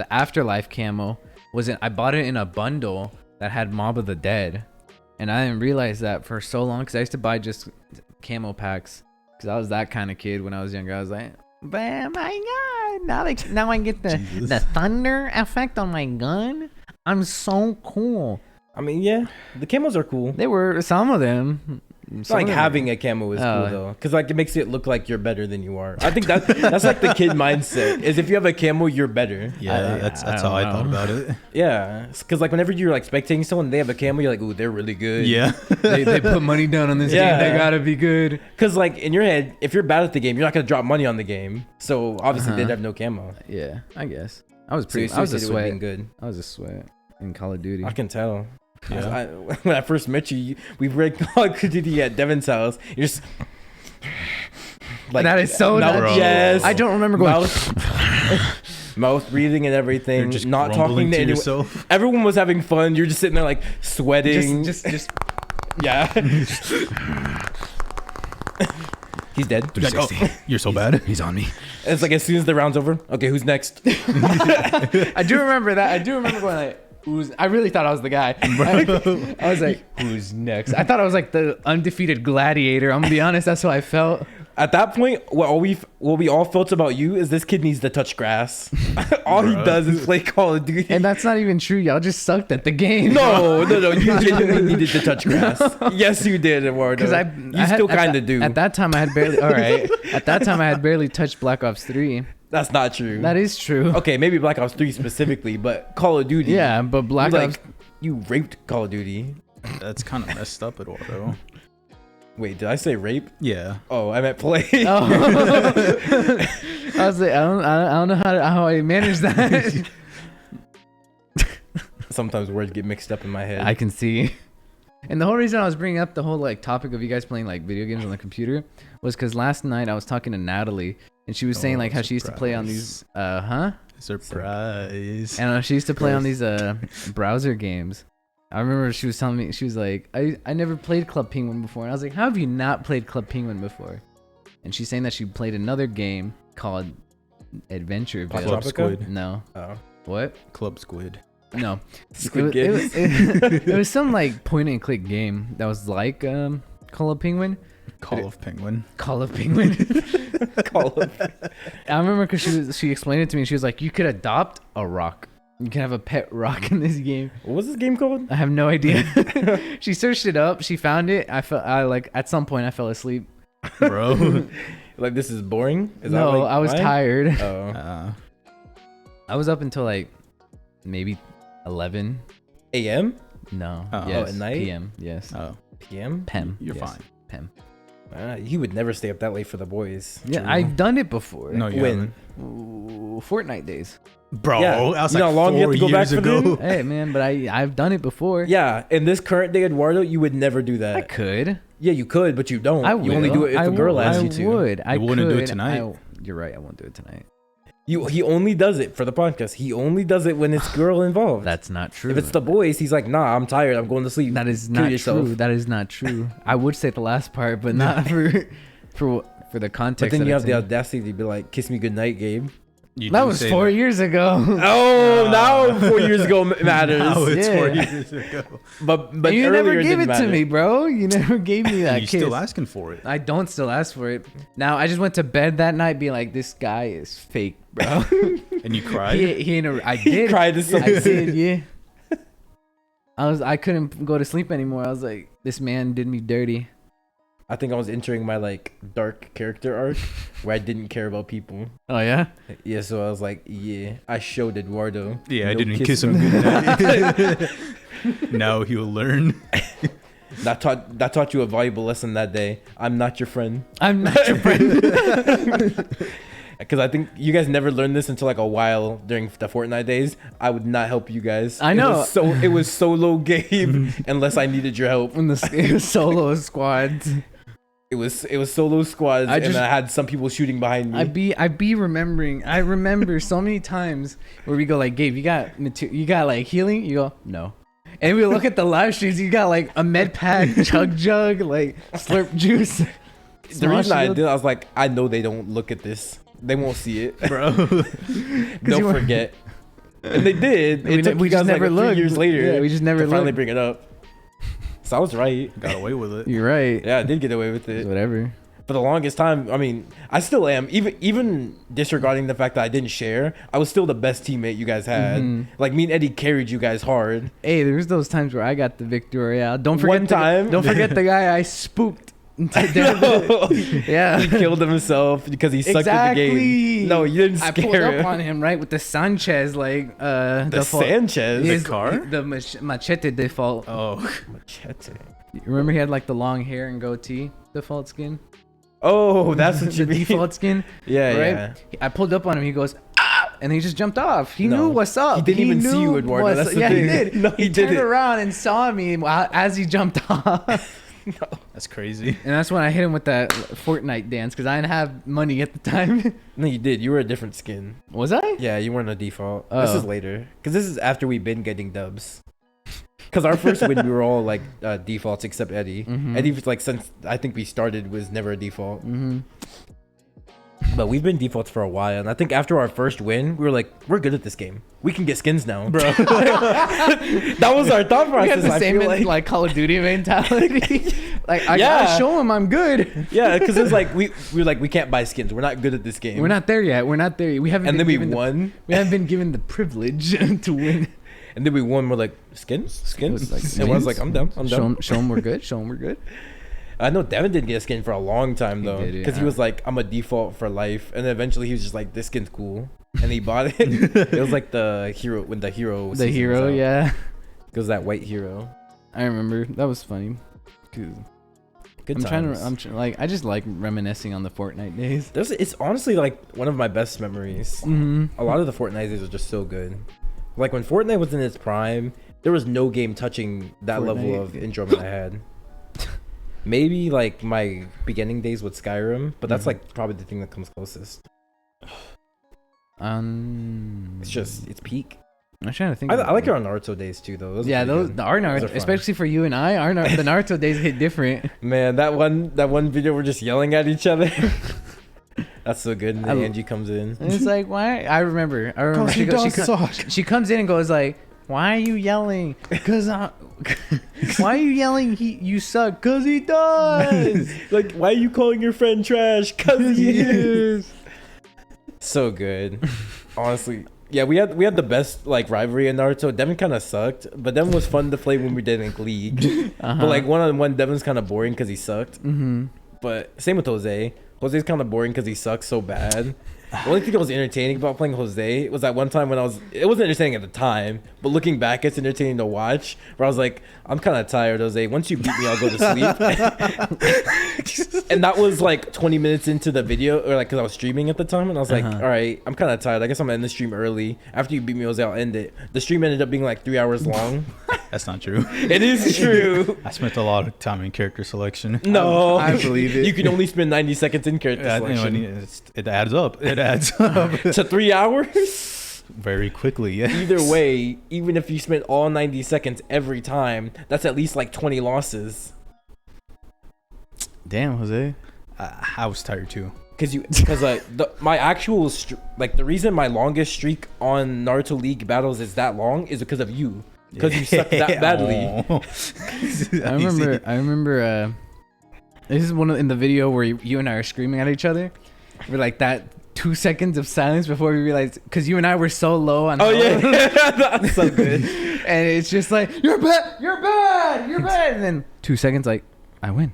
Afterlife camo I bought it in a bundle that had Mob of the Dead, and I didn't realize that for so long because I used to buy just camo packs because I was that kind of kid when I was younger. I was like, "But my God, now I get the thunder effect on my gun. I'm so cool." I mean, yeah, the camos are cool. They were some of them. It's like having a camo is cool though, because like it makes it look like you're better than you are. I think that's like the kid mindset. Is if you have a camo, you're better. Yeah, that's how I thought about it. Yeah, because like whenever you're like spectating someone, they have a camo, you're like, ooh, they're really good. Yeah, they put money down on this game. They gotta be good. Because like in your head, if you're bad at the game, you're not gonna drop money on the game. So obviously they'd have no camo. Yeah, I guess I was So I was a sweat. Good. I was a sweat in Call of Duty. I can tell. Yeah. When I first met you, we read Call of Duty at Devin's house. You're just like that is so mouth, yes. I don't remember going mouth breathing and everything. You're just not talking to anyone. yourself. Everyone was having fun. You're just sitting there like sweating. Just yeah. He's dead. Like, oh, you're so bad. He's on me. It's like as soon as the round's over, okay, who's next? I do remember that. I do remember going like, I really thought I was the guy. I was like, who's next? I thought I was like the undefeated gladiator. I'm gonna be honest, that's how I felt. At that point, what we all felt about you is this kid needs to touch grass. All he does is play Call of Duty. And that's not even true. Y'all just sucked at the game. No. You genuinely needed to touch grass. Yes, you did, Eduardo. Because you still kind of do. At that time, I had barely. All right. At that time, I had barely touched Black Ops 3. That's not true. That is true. Okay, maybe Black Ops 3 specifically, but Call of Duty. Yeah, but Black Ops. You raped Call of Duty. That's kind of messed up, Eduardo. Wait, did I say rape? Yeah. Oh, I meant play. Oh. I was like, I don't know how I managed that. Sometimes words get mixed up in my head. I can see. And the whole reason I was bringing up the whole like topic of you guys playing like video games on the computer was because last night I was talking to Natalie and she was saying like how she used to play on these Surprise. And she used to play on these browser games. I remember she was telling me, she was like, I never played Club Penguin before. And I was like, how have you not played Club Penguin before? And she's saying that she played another game called Adventureville. Club Squid. No. Oh. What? Club Squid. No. Squid Game. It was some like point and click game that was like Call of Penguin. Call of Penguin. Call of Penguin. Call of. I remember because she explained it to me. She was like, you could adopt a rock. You can have a pet rock in this game. What was this game called? I have no idea. She searched it up. She found it. I like at some point I fell asleep. Bro. Like this is boring? Is no, that like, I was tired. Oh. I was up until like maybe 11 a.m. No. Oh. Yes. At night? PM. Yes. Oh. p.m. Pem. You're yes. fine. Pem. He would never stay up that late for the boys. Yeah, True. I've done it before. No, you When? haven't. Fortnite days. Bro, Yeah. I was You know like how long you have 4 to go back years for ago. them? Hey man, but I've done it before. Yeah, in this current day, Eduardo, you would never do that. I could. Yeah, you could, but you don't. I You only do it if a girl asks you to. I would. I wouldn't do it could. tonight. You're right. I won't do it tonight. He only does it for the podcast. He only does it when it's girl involved. That's not true. If it's the boys, he's like, nah, I'm tired. I'm going to sleep. That is Kill not yourself. true. That is not true. I would say the last part, but not for the context. But then that you it's have the in. audacity to be like, kiss me goodnight, Gabe. You That do was say 4 years ago. Oh, now 4 years ago matters. Now it's Yeah. 4 years ago. But you earlier never it gave it didn't to matter. me, bro. You never gave me that You kiss. still asking for it. I don't still ask for it. Now I just went to bed that night being like, this guy is fake, bro. And you cried? he ain't I did. cried to I something. did, yeah. I couldn't go to sleep anymore. I was like, this man did me dirty. I think I was entering my like dark character arc where I didn't care about people. Oh yeah. Yeah, so I was like, yeah, I showed Eduardo. Yeah, I No didn't kiss kissing. him goodnight. Now he'll learn. That taught you a valuable lesson that day. I'm not your friend. I'm not your friend. Because I think you guys never learned this until like a while during the Fortnite days. I would not help you guys. I know. It was solo game unless I needed your help. When it was solo squads. It was solo squads, I just- and I had some people shooting behind me. I be remembering. I remember so many times where we go like, Gabe, you got like healing? You go, no. And we look at the live streams. You got like a med pack, chug jug, like slurp juice. The reason I did, I was like, I know they don't look at this. They won't see it, Bro. They'll you were- forget. And they did. It took we you guys just like never 3 looked. years later. Yeah, we just never to finally looked. bring it up. So I was right. Got away with it. You're right. Yeah, I did get away with it. Whatever. For the longest time, I mean, I still am. Even disregarding the fact that I didn't share, I was still the best teammate you guys had. Mhm. Like me and Eddie carried you guys hard. Hey, there's those times where I got the victory royale. Don't forget One time. Don't forget the guy I spooked. Yeah. He killed himself because he sucked at the Exactly. game. No, you didn't I scare pulled up him. on him right with the Sanchez like The default. Sanchez. His- car? the machete default. Oh. Machete. You remember he had like the long hair and goatee default skin. Oh, that's what you The mean. default skin. Yeah, right? yeah. I pulled up on him. He goes, ah, and he just jumped off. He No. knew what's up. He didn't even see knew you, Eduardo. what's- That's the yeah, thing. he did. No, he he turned didn't. around and saw me as he jumped off. That's crazy. And that's when I hit him with that Fortnite dance because I didn't have money at the time. No, you did. You were a different skin. Was I? Yeah, you weren't a default. This Oh. is later. Because this is after we've been getting dubs. Because our first win, we were all like defaults except Eddie. Mhm. Eddie was like, since I think we started, was never a default. Mm-hmm. But we've been defaults for a while. And I think after our first win, we were like, we're good at this game. We can get skins now. Bro. That was our thought process. We had the I same feel like Call of Duty mentality. Like I Yeah. gotta show him I'm good. Yeah, because it's like we were like, we can't buy skins. We're not good at this game. We're not there yet. We're not there. We haven't. And been then we given the- won. we haven't been given the privilege to win. And then we won. We're like, skins? It was like, And I was like, I'm done. I'm done. Show him we're good. Show him we're good. I know Devin didn't get a skin for a long time though, did, because he yeah. was like, "I'm a default for life," and then eventually he was just like, "This skin's cool," and he bought it. It was like the hero when the hero. The season hero, was out. yeah. It was that white hero. I remember that was funny. 'Cause Good I'm times. I just like reminiscing on the Fortnite days. It's honestly like one of my best memories. Mm-hmm. A lot of the Fortnite days are just so good. Like when Fortnite was in its prime, there was no game touching that level Fortnite. of enjoyment I had. Maybe like my beginning days with Skyrim, but that's Mhm. like probably the thing that comes closest. It's peak. I'm trying to think. I like our Naruto days too, though. Those are Yeah, pretty those good. the our Those are Naruto, fun. especially for you and I, the Naruto days hit different. Man, that one video we're just yelling at each other. That's so good. And then I- Angie comes in. And it's like, why? I remember. She comes in and goes like, "Why are you yelling? Why are you yelling? You suck. 'Cause he does." Like, why are you calling your friend trash? Cause he is. So good. Honestly. Yeah, we had the best like rivalry in Naruto. Devin kind of sucked, but Devin was fun to play when we did in League. Uh-huh. But like 1-on-1, Devin's kind of boring because he sucked. Mm-hmm. But same with Jose. Jose's kind of boring because he sucks so bad. The only thing that was entertaining about playing Jose was that one time when it wasn't entertaining at the time, but looking back, it's entertaining to watch. Where I was like, I'm kind of tired, Jose. Once you beat me, I'll go to sleep. And that was like 20 minutes into the video, or like because I was streaming at the time, and I was like, all right, I'm kind of tired. I guess I'm gonna end the stream early. After you beat me, Jose, I'll end it. The stream ended up being like 3 hours long. That's not true. It is true. I spent a lot of time in character selection. No, I believe it. You can only spend 90 seconds in character selection. It adds up. It adds up. To 3 hours? Very quickly, yeah. Either way, even if you spend all 90 seconds every time, that's at least like 20 losses. Damn, Jose. I was tired too. Because my actual the reason my longest streak on Naruto League battles is that long is because of you. Because you suck that badly. I remember. This is in the video where you and I are screaming at each other. We're like that 2 seconds of silence before we realized, because you and I were so low on. Oh yeah, that's so good. And it's just like, you're bad, and then 2 seconds, like, I win.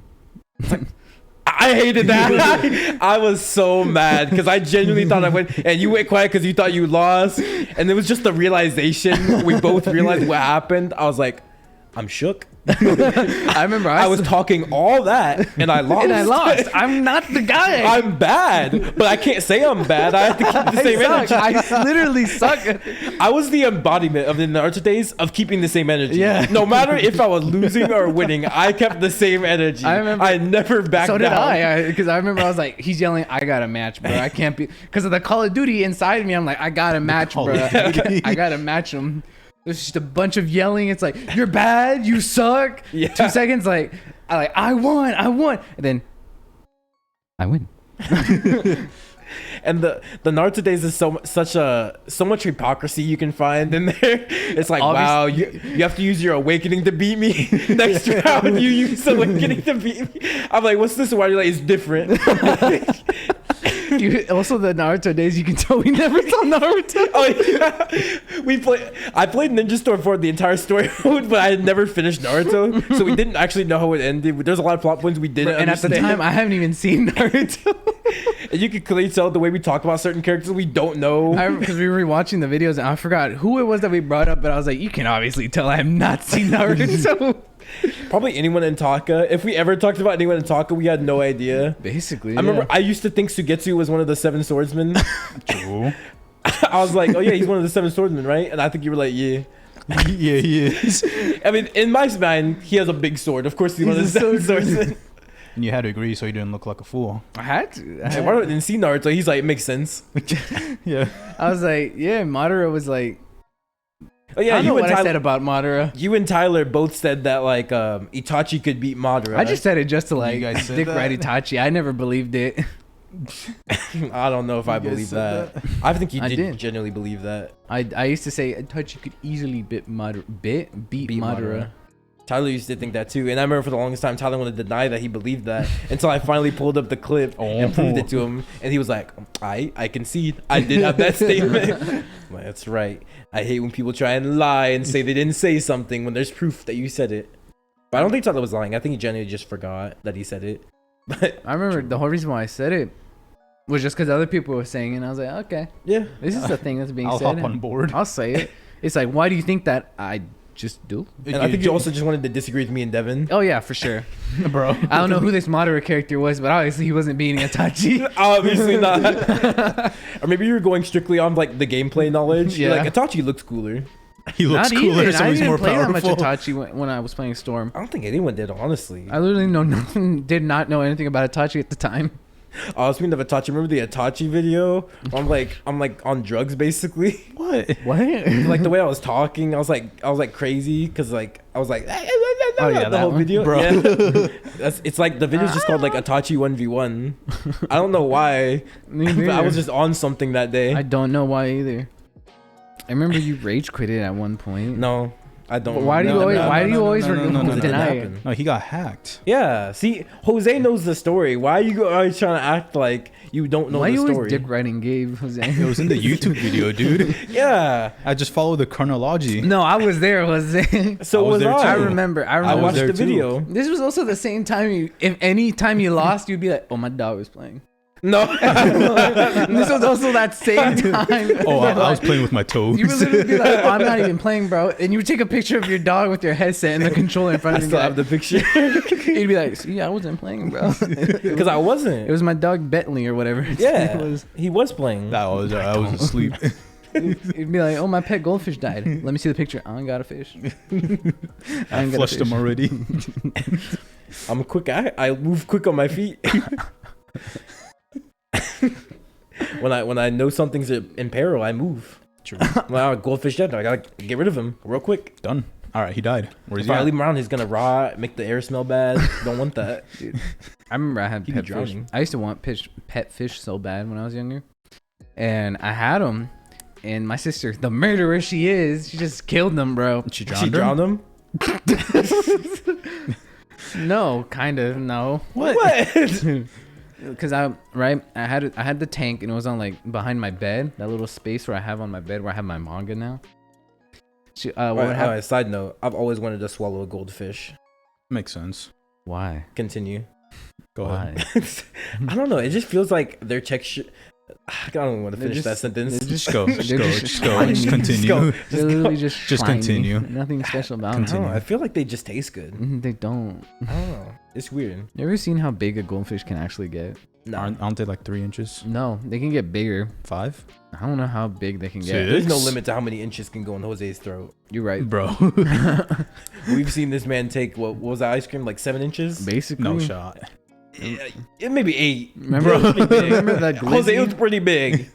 I hated that. I was so mad because I genuinely thought I went, and you went quiet because you thought you lost, and it was just the realization. We both realized what happened. I was like, I'm shook. I remember I was talking all that and I lost. I'm not the guy. I'm bad, but I can't say I'm bad. I have to keep the same energy. I literally suck. I was the embodiment of the Naruto days of keeping the same energy. Yeah. No matter if I was losing or winning, I kept the same energy. I remember. I never backed down. So did I. Because I remember I was like, he's yelling, I got a match, bro. I can't be. Because of the Call of Duty inside me, I'm like, I got a match, bro. I got to match him. There's just a bunch of yelling. It's like, you're bad, you suck. Yeah. 2 seconds, I won. And then I win. And the Naruto days is so much hypocrisy you can find in there. It's like, obviously, wow, you have to use your awakening to beat me. Next round, you use awakening to beat me. I'm like, what's this? Why are you like, it's different? Also, the Naruto days, you can tell we never saw Naruto. Oh yeah, I played Ninja Storm for the entire story mode, but I had never finished Naruto, so we didn't actually know how it ended. There's a lot of plot points we didn't. And understand. At the time, I haven't even seen Naruto. And you can clearly tell the way we talk about certain characters we don't know. Because we were rewatching the videos, and I forgot who it was that we brought up, but I was like, you can obviously tell I have not seen Naruto. Probably anyone in Taka. If we ever talked about anyone in Taka, we had no idea. Basically, I remember I used to think Sugetsu was one of the 7 swordsmen. True. I was like, oh yeah, he's one of the 7 swordsmen, right? And I think you were like, yeah. Yeah, he is. I mean, in my mind, he has a big sword. Of course, he's one of the 7 swordsmen. And you had to agree so you didn't look like a fool. I had to. Why do I didn't see Naruto? He's like, it makes sense. Yeah. I was like, yeah, Madara was like. Oh yeah, I don't know what I said about Madara. You and Tyler both said that like Itachi could beat Madara. I just said it just to like dick ride Itachi. I never believed it. I don't know if I believe that. I think you did genuinely believe that. I used to say Itachi could easily beat Madara. Tyler used to think that too, and I remember for the longest time Tyler wanted to deny that he believed that until I finally pulled up the clip and proved it to him, and he was like, I concede, I did have that statement. Like, that's right. I hate when people try and lie and say they didn't say something when there's proof that you said it. But I don't think Tyler was lying. I think he genuinely just forgot that he said it. But I remember the whole reason why I said it was just because other people were saying it, and I was like, okay, yeah, this is the thing that's being said. I'll hop on board. I'll say it. It's like, why do you think that? I just do. And I think you also just wanted to disagree with me and Devin. Oh yeah, for sure. Bro, I don't know who this Madara character was, but obviously he wasn't beating Itachi. Obviously not. Or maybe you were going strictly on like the gameplay knowledge. Yeah. You're like, Itachi looks cooler. He looks cooler, so he's more powerful. I didn't play that much Itachi when I was playing Storm. I don't think anyone did, honestly. I literally did not know anything about Itachi at the time. Oh, speaking of Itachi, remember the Itachi video? I'm like on drugs basically. What? Like the way I was talking, I was like crazy because like I was like, oh yeah, the whole one? video, Bro. Yeah. It's like the video's just called like Itachi 1v1. I don't know why, but I was just on something that day. I don't know why either. I remember you rage quitted at one point. No, I don't. Why do you always deny it? No, he got hacked. Yeah, see, Jose knows the story. Why are you always trying to act like you don't know the story? Why are you always dick riding Gabe, Jose? It was in the YouTube video, dude. Yeah. I just followed the chronology. No, I was there, Jose. So was I. I remember. I watched the video. This was also the same time if any time you lost, you'd be like, oh, my dog was playing. No. This was also that same time. Oh, I was playing with my toes. You would literally be like, oh, I'm not even playing, bro. And you would take a picture of your dog with your headset and the controller in front I of you. still have the picture. You'd be like, see, I wasn't playing, bro. Because I wasn't. It was my dog Bentley or whatever. Yeah, It was. he was playing. I was asleep. You'd be like, oh, my pet goldfish died. Let me see the picture. I ain't got a fish. I flushed them already. I'm a quick. I move quick on my feet. when I know something's in peril, I move. True. Well, goldfish dead. I gotta get rid of him real quick. Done. All right, he died. Where's If I leave him around, he's gonna rot, make the air smell bad. Don't want that. Dude. I remember I had He'd be pet fish. drowning. I used to want pet fish so bad when I was younger, and I had them. And my sister, the murderer she is, she just killed them, bro. She She drowned him? drowned him. No, kind of, no. What? Because I had the tank and it was on like behind my bed, that little space where I have on my bed where I have my manga now. Alright, side note, I've always wanted to swallow a goldfish. Makes sense. Why? Continue. Go ahead. I don't know. It just feels like their texture. I don't want to finish that sentence. Just go. Just They're go. just Just go. shiny. Just continue. They're literally just shiny. continue. Nothing special about I don't them. know. I feel like they just taste good. They don't. I don't know. It's weird. You ever seen how big a goldfish can actually get? No. Aren't they like 3 inches? No, they can get bigger. 5? I don't know how big they can get. Shit. There's no limit to how many inches can go in Jose's throat. You're right. Bro. We've seen this man take what was that ice cream, like 7 inches? Basically. No shot. Yeah, maybe 8. Remember, It was pretty big. remember that Jose, it was glizzy? pretty big.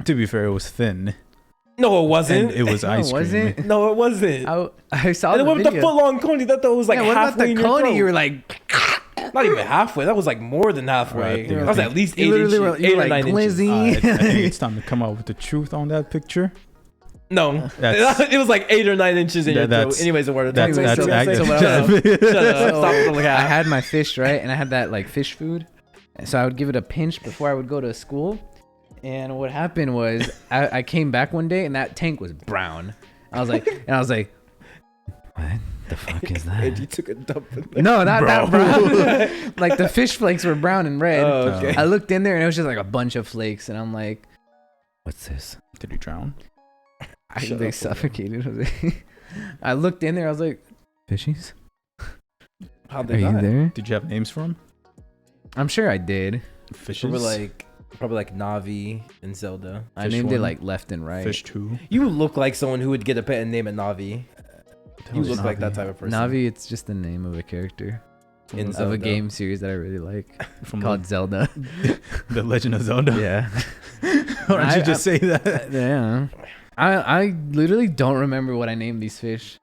To be fair, it was thin. No, it wasn't. And it was No, ice cream. wasn't. No, it wasn't. I saw And the it went with video. the foot long coney. That thought was like yeah, what about halfway the in your coney? throat. You were like, Not even halfway. That was like more than halfway. Right, That was at least 8 You inches. literally were 8 or like 9 inches. glizzy. I think it's time to come out with the truth on that picture. No, That's- it was like 8 or 9 inches in your throat. that's- Anyways, the word. That's Anyways, so accurate. what Shut up. Shut up. So, Stop looking I at. had my fish, right? And I had that like fish food. So I would give it a pinch before I would go to school. And what happened was I came back one day and that tank was brown. I was like, what the fuck is And that? you took a dump in there. No, not that Bro. brown. Like the fish flakes were brown and red. Oh, okay. I looked in there and it was just like a bunch of flakes. And I'm like, what's this? Did you drown? Shut They up. suffocated. Jose. I looked in there. I was like, fishies? How'd Are they you die? there? Did you have names for them? I'm sure I did. Fishes? Probably like Navi and Zelda. I Fish named it one, like left and right. Fish 2. You look like someone who would get a pet and name it Navi. You look like that type of person. Navi, it's just the name of a character In of Zelda. a game series that I really like From called Zelda. the Legend of Zelda. Yeah. Why don't you I- just say that? Yeah. I literally don't remember what I named these fish.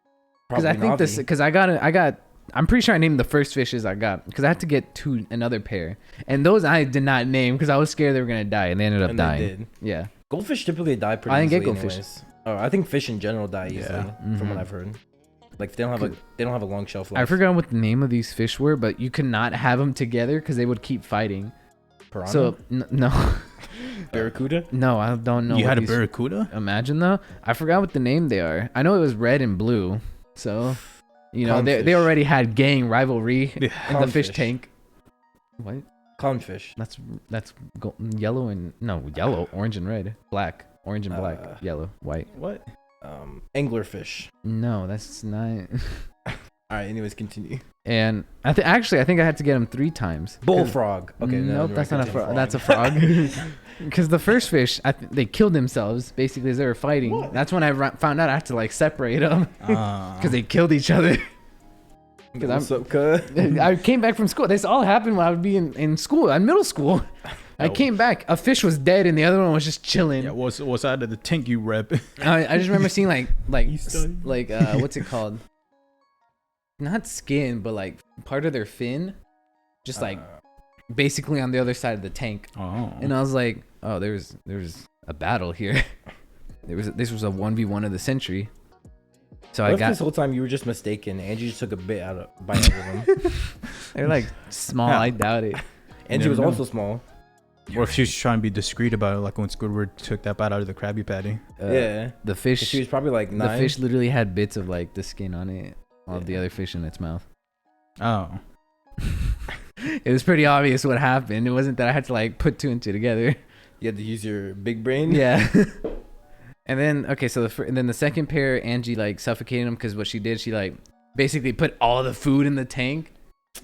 Because I Probably think this, Navi. because I'm pretty sure I named the first fishes I got because I had to get another pair. And those I did not name because I was scared they were going to die and they ended up And dying. they did. Yeah. Goldfish typically die pretty I didn't get easily goldfish. anyways. Oh, I think fish in general die easily, Yeah. from what Mhm. I've heard. Like they don't have a long shelf life. I forgot what the name of these fish were, but you could not have them together because they would keep fighting. Piranha? So, no. Barracuda? No, I don't know. You what had a these- barracuda? Imagine though. I forgot what the name they are. I know it was red and blue. So, they Clownfish. already had gang rivalry in the fish Clownfish. tank. What? Clownfish. That's yellow and yellow, orange and red, black, orange and black, yellow, white. What? Anglerfish. No, that's not. All right. Anyways, continue. And I think I had to get them 3 times. Bullfrog. Okay. Nope, that's not a frog. frog. That's a frog. Because the first fish, they killed themselves basically as they were fighting. What? That's when I found out I had to like separate them Because because they killed each other. What's up, cuz? I came back from school. This all happened when I would be in school, in middle school. I came back. A fish was dead and the other one was just chilling. Yeah, what's out of the tank you rep? I just remember seeing like You study? what's it called? Not skin, but like part of their fin, just like basically on the other side of the tank. Oh. And I was like, oh, there's a battle here. This was a 1v1 of the century. So What I if got this whole time you were just mistaken and you just took a bite out of them? they're like small. Yeah. I doubt it. Angie never was know. also small. Or if she was trying to be discreet about it, like when Squidward took that bite out of the Krabby Patty. Yeah. The fish. She was probably like 9. The fish literally had bits of like the skin on it, of the other fish in its mouth. Oh. it was pretty obvious what happened. It wasn't that I had to like put two and two together. You had to use your big brain. Yeah. And then and then the second pair, Angie like suffocated him because what she did, she like basically put all the food in the tank.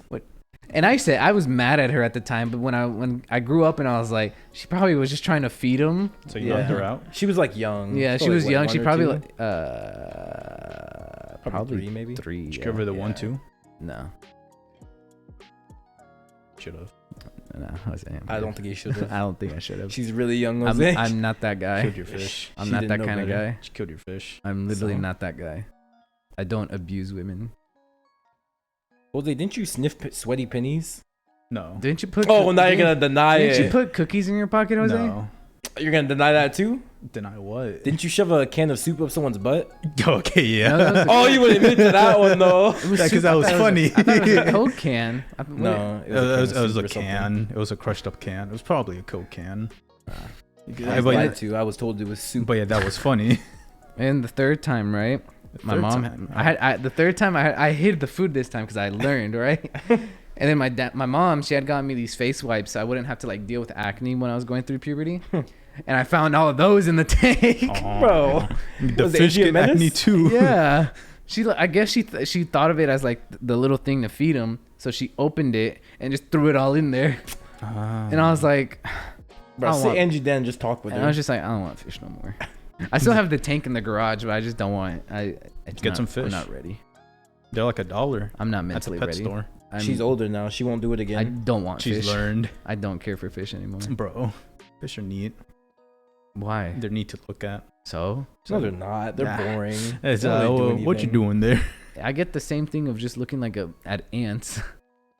What? And I was mad at her at the time, but when I grew up and I was like, she probably was just trying to feed him. So you knocked her out? She was like young. Yeah, so she was like, young. what, She one or probably two? like Probably three, maybe. Three. Did you Yeah. give her the 1-2? No. Should have. No, I don't think you should have. I don't think I should have. She's really young, Jose. I'm not that guy. Killed your fish. I'm She not didn't that know kind of better. guy. She killed your fish. I'm literally So? not that guy. I don't abuse women. Jose, didn't you sniff sweaty pennies? No. Didn't you put? Oh, now you're gonna deny Didn't it. you put cookies in your pocket, Jose? No. You're gonna deny that too? Deny what? Didn't you shove a can of soup up someone's butt? Okay, yeah. No, that was Oh, you would admit to that one though. Because that was funny. I thought it was a Coke can. No, It was can of a soup or something. can. It was a crushed up can. It was probably a Coke can. I was but, lied to. I was told it was soup. but yeah, that was funny. And the third time, right? My Third mom. time. The third time I hid the food this time because I learned, right? And then my mom, she had gotten me these face wipes so I wouldn't have to like deal with acne when I was going through puberty. And I found all of those in the tank. Bro. The Was fish Angie a get menace? acne too. Yeah. I guess she thought of it as like the little thing to feed him. So she opened it and just threw it all in there. And I was like, Bro, I don't sit want- Angie down and just talk with and her. I was just like, I don't want fish no more. I still have the tank in the garage, but I just don't want it. Get some fish. I'm not ready. They're like $1. I'm not At the mentally pet ready. store. She's older now. She won't do it I again. don't want She's fish. learned. I don't care for fish anymore. Bro, fish are neat. Why? They're neat to look at. So No, they're not. They're Nah. boring. It's, They don't really do what you anything. doing there? I get the same thing of just looking like at ants.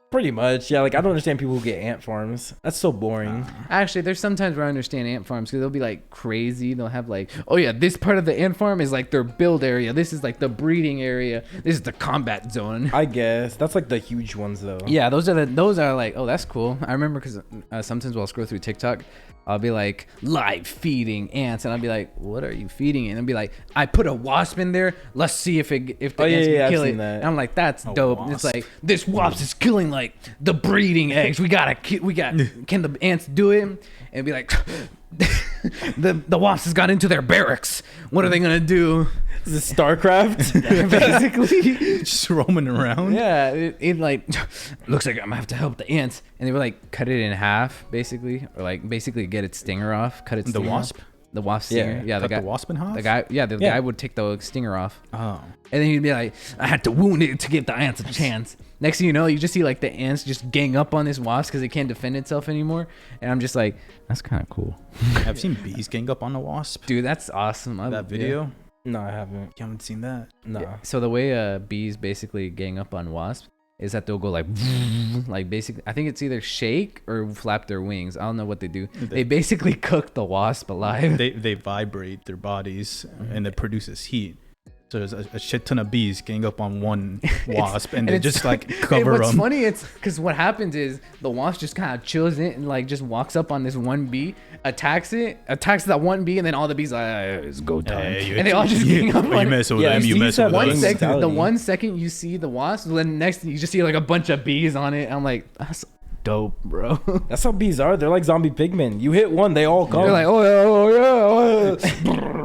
Pretty much. Yeah, like I don't understand people who get ant farms. That's so boring. Actually, there's sometimes where I understand ant farms because they'll be like crazy. They'll have like, oh yeah, this part of the ant farm is like their build area. This is like the breeding area. This is the combat zone. I guess that's like the huge ones though. Yeah, those are like, oh, that's cool. I remember because sometimes while I scroll through TikTok, I'll be like live feeding ants, and I'll be like, what are you feeding it? And I'll be like, I put a wasp in there. Let's see if the ants I've can kill seen it. that. And I'm like, that's dope. And it's wasp. like this wasp is killing like the breeding eggs. We got can the ants do it? And it'd be like, the wasp has got into their barracks. What are they gonna do? Is this StarCraft? Basically. Just roaming around. Yeah, it like looks like I'm gonna have to help the ants, and they would like cut it in half, basically, or like basically get its stinger off, cut its The stinger wasp? off. The wasp stinger, yeah, Cut the wasp in half? the guy would take the stinger off, Oh. and then he'd be like, I had to wound it to give the ants a chance. Next thing you know, you just see like the ants just gang up on this wasp because it can't defend itself anymore, and I'm just like, that's kind of cool, I've seen bees gang up on a wasp. dude. That's awesome. That video? No, I haven't. You haven't seen that? Nah. Yeah. So the way bees basically gang up on wasps is that they'll go like basically, I think it's either shake or flap their wings. I don't know what they do. They basically cook the wasp alive. They vibrate their bodies and it produces heat. So there's a shit ton of bees gang up on one wasp and they it's- just like cover What's them. funny, it's because what happens is the wasp just kind of chills in and like just walks up on this one bee, attacks that one bee, and then all the bees like, it's go time, and they all just gang up you on it. mess with Yeah, them, you bees mess have with one us. sec- The mentality. 1 second you see the wasp, then next you just see like a bunch of bees on it. I'm like, that's dope, bro. That's how bees are. They're like zombie pigmen. You hit one, they all come. They're like, oh yeah, oh yeah.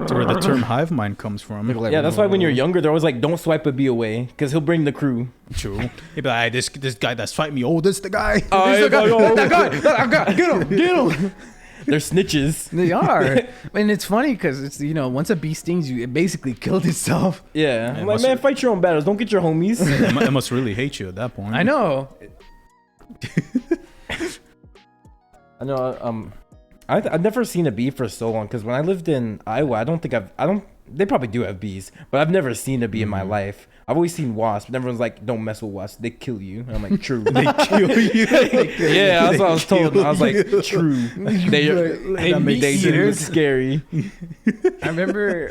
That's where the term hive mind comes from. Like, Yeah, that's why when you're younger, they're always like, don't swipe a bee away because he'll bring the crew. True. He'd be like, this guy that's fighting me. Oh, this the guy. that guy, get him. They're snitches. They are, and it's funny because it's once a bee stings you, it basically killed itself. Yeah. I'm like, must- man, fight your own battles. Don't get your homies. It must really hate you at that point. I know. I know. I've never seen a bee for so long because when I lived in Iowa, they probably do have bees, but I've never seen a bee in my life. I've always seen wasps, but everyone's like, don't mess with wasps. They kill you. And I'm like, true. They kill you. Yeah, that's what I was told. I was like, true. They do. It's scary. I remember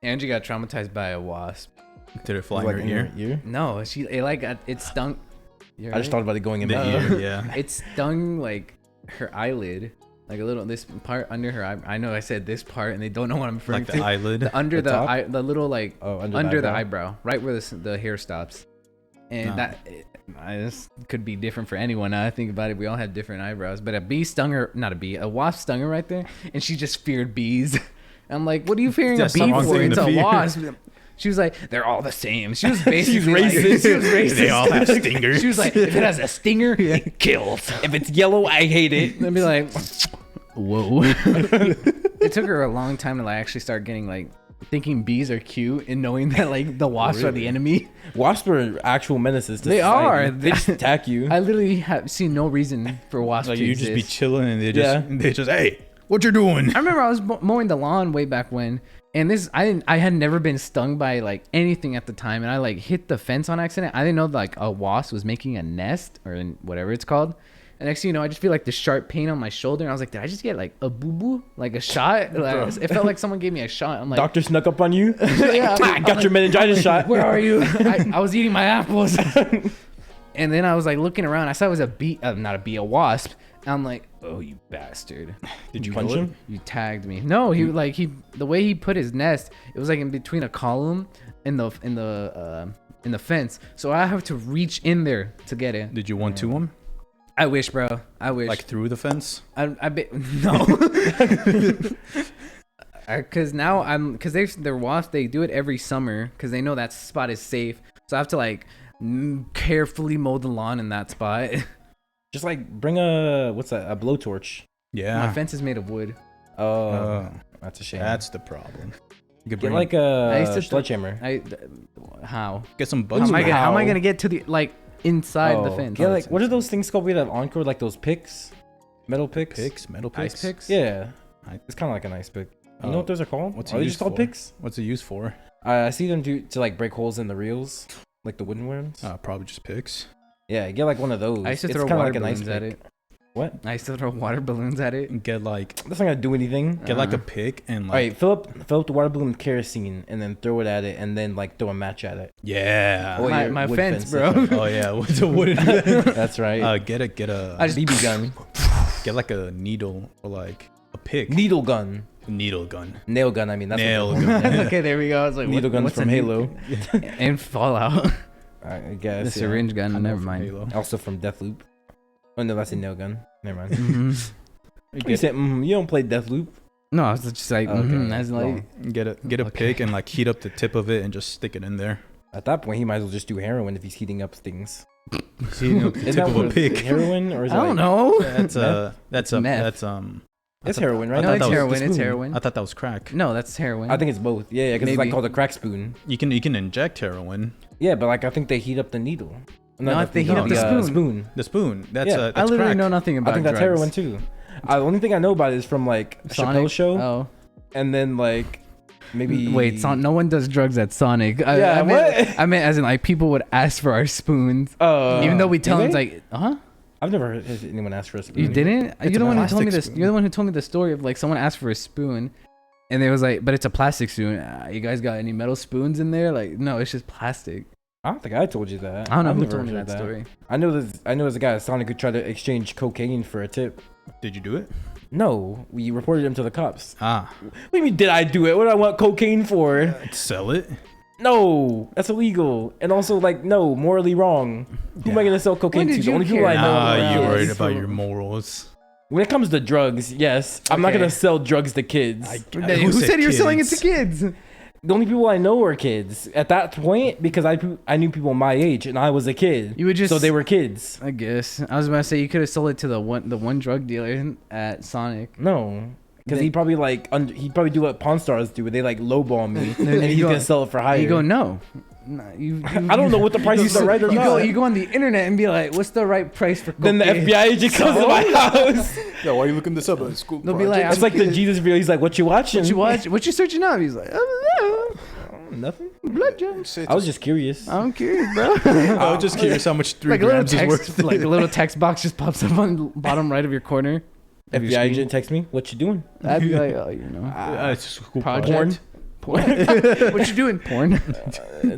Angie got traumatized by a wasp. Did it fly Like in your ear? No, it stung. You're I just right? thought about it going in The my ear, yeah. It stung like her eyelid, like a little this part under her eye. I know I said this part, and they don't know what I'm referring Like to. the eyelid. The under The the top? eye, the little like Oh, under the eyebrow, right where the hair stops, and Oh. that This could be different for anyone. Now I think about it, we all have different eyebrows. But a wasp stung her right there, and she just feared bees. I'm like, what are you fearing a bee for? It's a wasp. She was like, they're all the same. She was basically racist. She was racist. They all have stingers. She was like, if it has a stinger, it kills. If it's yellow, I hate it. I'd be like, whoa. It took her a long time to like actually start getting like thinking bees are cute and knowing that like the wasps are the enemy. Wasps are actual menaces. To They society. are. They just attack you. I literally have seen no reason for wasps Like to you exist. just be chilling and they just hey, what you doing? I remember I was mowing the lawn way back when, and I had never been stung by like anything at the time, and I like hit the fence on accident. I didn't know like a wasp was making a nest or whatever it's called. And next thing you know, I just feel like the sharp pain on my shoulder, and I was like, did I just get like a boo boo, like a shot? Like, it felt like someone gave me a shot. I'm like, Doctor snuck up on you. yeah, I got your meningitis shot. Where are you? I was eating my apples. And then I was like looking around. I saw it was a wasp. And I'm like, oh, you bastard. Did you punch him? You tagged me. No, the way he put his nest, it was like in between a column in the fence. So I have to reach in there to get it. Did you 1-2 him? I wish, bro. I wish. Like through the fence? No. Because they're wasps. They do it every summer because they know that spot is safe. So I have to like carefully mow the lawn in that spot. Just like bring a blowtorch. Yeah. My fence is made of wood. Oh, that's a shame. That's the problem. You could Get bring like a sledgehammer. How? Get some bugs. How am I gonna get to the like inside the fence? Yeah, like what are those things called we have Encore? Like those picks, metal picks, metal picks. Ice picks. Yeah, it's kind of like an ice pick. You know what those are called? Are they just called picks? What's it used for? I see them to like break holes in the reels, like the wooden ones. Probably just picks. Yeah, get like one of those. I used to it's throw kind of water like an ice balloons at pick. it. What? I used to throw water balloons at it. And get like That's not gonna do anything. get like a pick and like. All right, fill up the water balloon with kerosene and then throw it at it and then like throw a match at it. Yeah. Oh, My wood fence, fence, bro. Oh yeah, with a wooden. That's right. Get a BB gun, get like a needle or like a pick. needle gun, Needle gun. nail gun. I mean, that's Nail what gun. Okay, there we go. I was like, needle guns what's from a Halo. and Fallout. I guess. The syringe gun. I know Never from mind. Halo. Also from Deathloop. Oh no, that's a nail gun. Never mind. Mhm. You said you don't play Deathloop. No, I was just like, Okay. as like, Get a Okay. pick and like heat up the tip of it and just stick it in there. At that point, he might as well just do heroin if he's heating up things. Heating up the Isn't tip that of a what- pick. Heroin or is it I don't like, know. That's Meth. It's heroin, right? I No, thought it's that was heroin. the It's spoon. heroin. I thought that was crack. No, that's heroin. I think it's both. Yeah, because it's like Maybe. called a crack spoon. You can inject heroin. Yeah, but like I think they heat up the needle. No, if they heat up the spoon. The spoon. That's Yeah. that's I literally crack. know nothing about I think that's drugs. heroin too. The only thing I know about it is from like Sonic? Chappelle Show, Oh, and then like maybe wait. No one does drugs at Sonic. Yeah, what? I meant as in like people would ask for our spoons, even though we tell them do it's like, I've never heard anyone ask for a spoon. You didn't? It's You're the a one who told me plastic this. spoon. You're the one who told me the story of like someone asked for a spoon, and they was like, "But it's a plastic spoon. You guys got any metal spoons in there?" Like, no, it's just plastic. I don't think I told you that. I don't know I've who never told me heard that story. I know there's a guy at Sonic who tried to exchange cocaine for a tip. Did you do it? No, we reported him to the cops. Ah, What do you mean, did I do it? What do I want cocaine for? sell it. No, that's illegal. And also, like, no, morally wrong. Who am I Yeah. going to sell cocaine When to? did The you only people care? I know. Nah, around you is worried about from- your morals. When it comes to drugs, yes. I'm not Okay. going to sell drugs to kids. Who said you were selling it to kids? The only people I know are kids. At that point, because I knew people my age and I was a kid. You would just. So they were kids. I guess I was about to say you could have sold it to the one drug dealer at Sonic. No. Because Then- he'd probably like he'd probably do what Pawn Stars do, where they like lowball me, and you he's go- gonna sell it for higher. You go no. No, I don't know what the prices are right or not. You go on the internet and be like, "What's the right price for Then cocaine?" the FBI agent comes to my house. Yo, why are you looking this up at school? They'll be like, It's like the Jesus video. He's like, "What you watching?" "What you watch? What you searching up?" He's like, Nothing. "Blood jumps." I was just curious. I'm curious, bro. I was just curious how much 3 Like a little grams is text, worth. like a little text box just pops up on the bottom right of your corner. of your FBI screen. agent text me. What you doing? I'd be like, "Oh, you know, It's a school project. project. Porn. What you doing? Porn."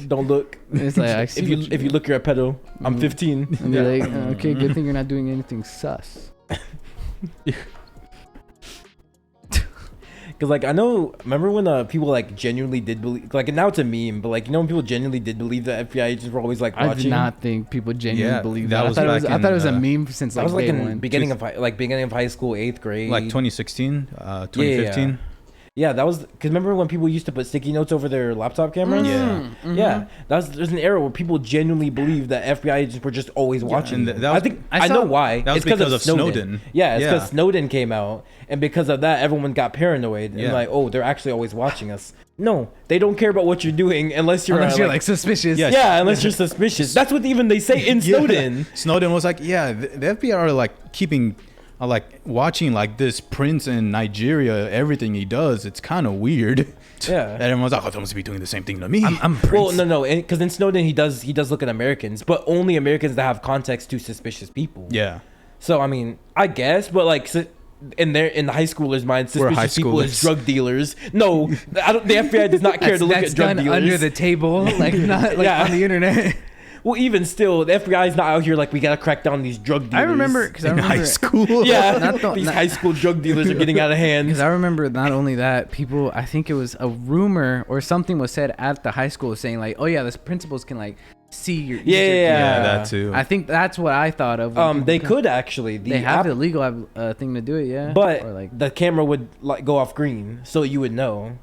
Don't look. It's like, I see If you what if you look, you're a pedo. I'm Mhm. 15. And be like, "Okay, good thing you're not doing anything sus." Because like I know, remember when people like genuinely did believe, like now it's a meme, but like when people genuinely did believe that FBI agents were always like watching. I did not think people genuinely believed that. I thought it was a meme since that like was like day in one. beginning of high school, 8th grade, like 2016, 2015. Yeah, that was because remember when people used to put sticky notes over their laptop cameras? Yeah. There's an era where people genuinely believed that FBI agents were just always watching. And I know why. That was because of Snowden. Yeah, it's because Snowden came out, and because of that, everyone got paranoid and like, oh, they're actually always watching us. No, they don't care about what you're doing unless you're like suspicious. Yes. Yeah, unless you're suspicious. That's what even they say in Snowden. Snowden was like, the FBI are like keeping. Like watching like this prince in Nigeria, everything he does, it's kind of weird. Yeah, and everyone's like, "Oh, they must be doing the same thing to me." I'm prince. Well, no, because in Snowden he does look at Americans, but only Americans that have context to suspicious people. Yeah. So I mean, I guess, but like in the high schoolers' mind, suspicious people is drug dealers. No, the FBI does not care to look at drug dealers under the table, like not like on the internet. Well, even still, the FBI is not out here like we gotta crack down these drug dealers. I remember high school. Yeah, these high school drug dealers are getting out of hand. Because I remember not only that, people. I think it was a rumor or something was said at the high school saying like, "Oh yeah, the principals can like see your." Yeah, that too. I think that's what I thought of. They could actually. They have the legal thing to do it, yeah. But or like the camera would like go off green, so you would know.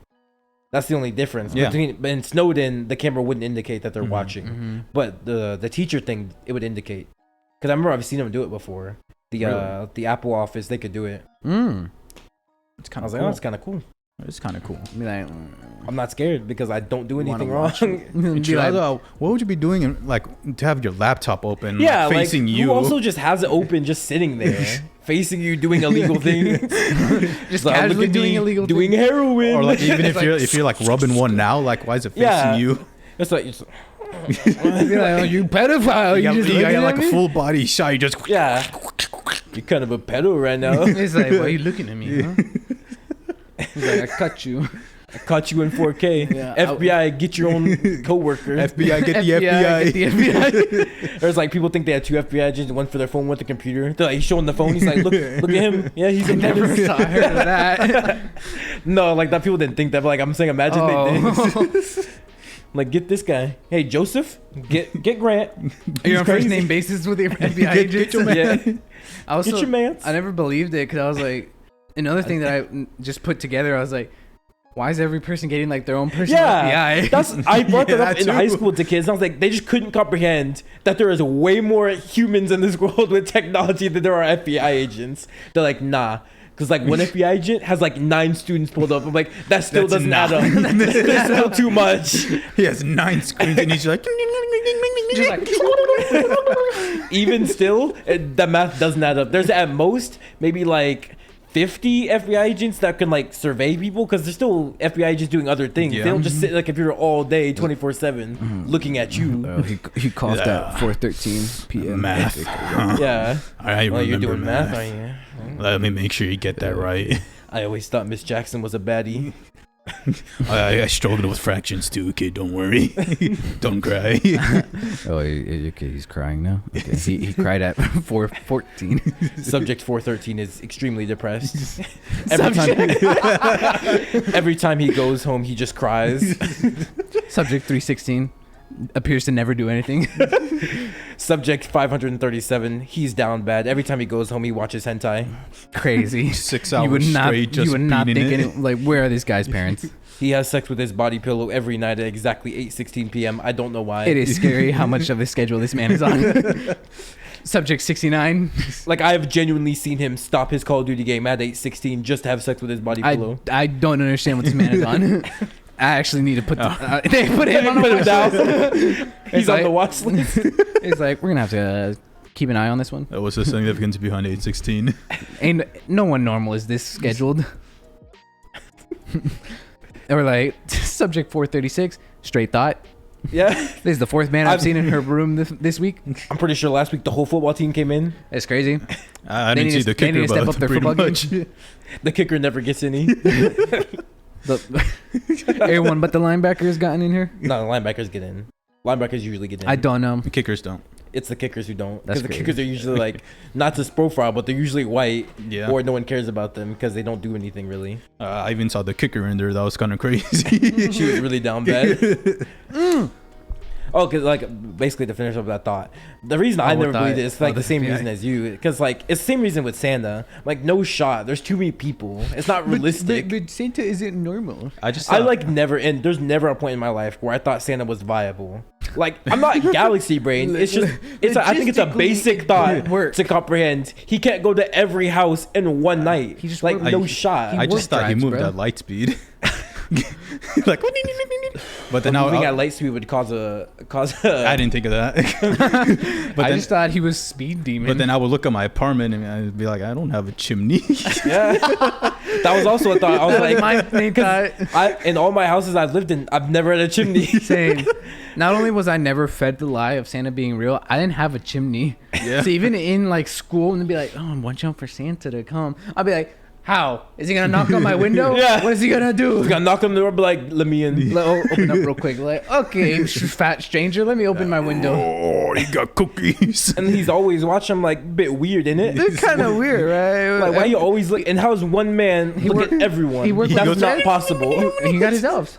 That's the only difference. Yeah. But in Snowden, the camera wouldn't indicate that they're watching. But the teacher thing, it would indicate. Because I remember I've seen them do it before. The Apple office, they could do it. It's kind I of was cool. like, oh, it's kind of cool. It's kind of cool. be like, I'm not scared because I don't do anything wrong. What would you be doing, like, to have your laptop open, Yeah, like, facing you? Who also just has it open, just sitting there, facing you, doing illegal things, just casually doing illegal things, doing heroin, or like even if you're like rubbing one now, like why is it facing you? It's like. Be like, oh, you pedophile! You got like a full body shot. You just you're kind of a pedo right now. It's like, why are you looking at me? Huh? He's like, I cut you. I caught you in 4K. Yeah, FBI, get your own coworker. FBI, get the FBI. Get the FBI. There's like people think they have two FBI agents, one for their phone, one for the computer. They're like, he's showing the phone. He's like, look at him. Yeah, he's a never heard of that. No, like that people didn't think that. But like I'm saying, imagine they did. Like, get this guy. Hey, Joseph, get Grant. Are you on first name basis with your FBI agents? Get your man. Yeah. Get your man. I never believed it because I was like, another thing that I just put together, I was like, why is every person getting like their own personal FBI? I brought that up in high school to kids. I was like, they just couldn't comprehend that there is way more humans in this world with technology than there are FBI agents. They're like, nah. Because like one FBI agent has like 9 students pulled up. I'm like, that still doesn't add up. That's still too much. He has 9 screens and he's like, just like even still, the math doesn't add up. There's at most maybe like 50 FBI agents that can like survey people because there's still FBI agents doing other things. Yeah. They don't just sit like if you're all day 24/7 looking at you. He coughed at 4:13 p.m. Math. Yeah. I remember you're doing math, math. aren't you? Let me make sure you get that right. I always thought Miss Jackson was a baddie. I struggled with fractions too, kid. Don't worry. Don't cry. Oh, okay, he's crying now. Okay. He cried at 4:14. Subject 413 is extremely depressed. Every time he goes home, he just cries. Subject 316 appears to never do anything. Subject 537, he's down bad. Every time he goes home, he watches hentai. Crazy. 6 hours straight, just you would not beating think it. like, where are these guys' parents? He has sex with his body pillow every night at exactly 8:16 p.m. I don't know why. It is scary how much of a schedule this man is on. Subject 69. Like, I have genuinely seen him stop his Call of Duty game at 8:16 just to have sex with his body pillow. I don't understand what this man is on. I actually need to put they put him on the down. He's on the watch list. It's like, we're gonna have to keep an eye on this one. What's the significance behind 8:16? Ain't no one normal is this scheduled. Or like subject 436, straight thought. Yeah, this is the 4th man I've seen in her room this week. I'm pretty sure last week the whole football team came in. It's crazy. I didn't see the kicker, they need to step but up their pretty football much. game. The kicker never gets any. Everyone but the linebackers gotten in here. No, the linebackers get in. Linebackers usually get in. I don't know. The kickers don't. It's the kickers who don't, That's because the crazy. kickers are usually like not just profile, but they're usually white, Yeah. or no one cares about them because they don't do anything really. I even saw the kicker in there. That was kind of crazy. She was really down bad. Oh, because like basically to finish up that thought, the reason I never believed it is like the same reason as you, because like it's the same reason with Santa. Like no shot. There's too many people. It's not realistic. But Santa isn't normal. I like never, and there's never a point in my life where I thought Santa was viable. Like I'm not galaxy brain. It's just I think it's a basic thought to comprehend. He can't go to every house in one night. He just like worked- no shot. I just thought he drives, moved bro. at light speed. Like, but then Moving I at light speed would cause a. I didn't think of that. But I then, just thought he was speed demon. but then I would look at my apartment and I'd be like, I don't have a chimney. Yeah, that was also a thought. I was like, my main thought. in all my houses I've lived in, I've never had a chimney. Saying, not only was I never fed the lie of Santa being real, I didn't have a chimney. Yeah. So even in like school, and they'd be like, "Oh, I'm watching out for Santa to come," I'd be like, "How is he gonna knock on my window? Yeah. What is he gonna do?" He's gonna knock on the door, be like, "Let me in." Open up real quick. Like, okay, fat stranger, let me open my window. Oh, he got cookies. And he's always watching. I'm like, a bit weird, isn't it? They're kind of weird, right? Like, why you always look? And how's one man look worked- at everyone? he worked That's with not men? possible. He got his elves.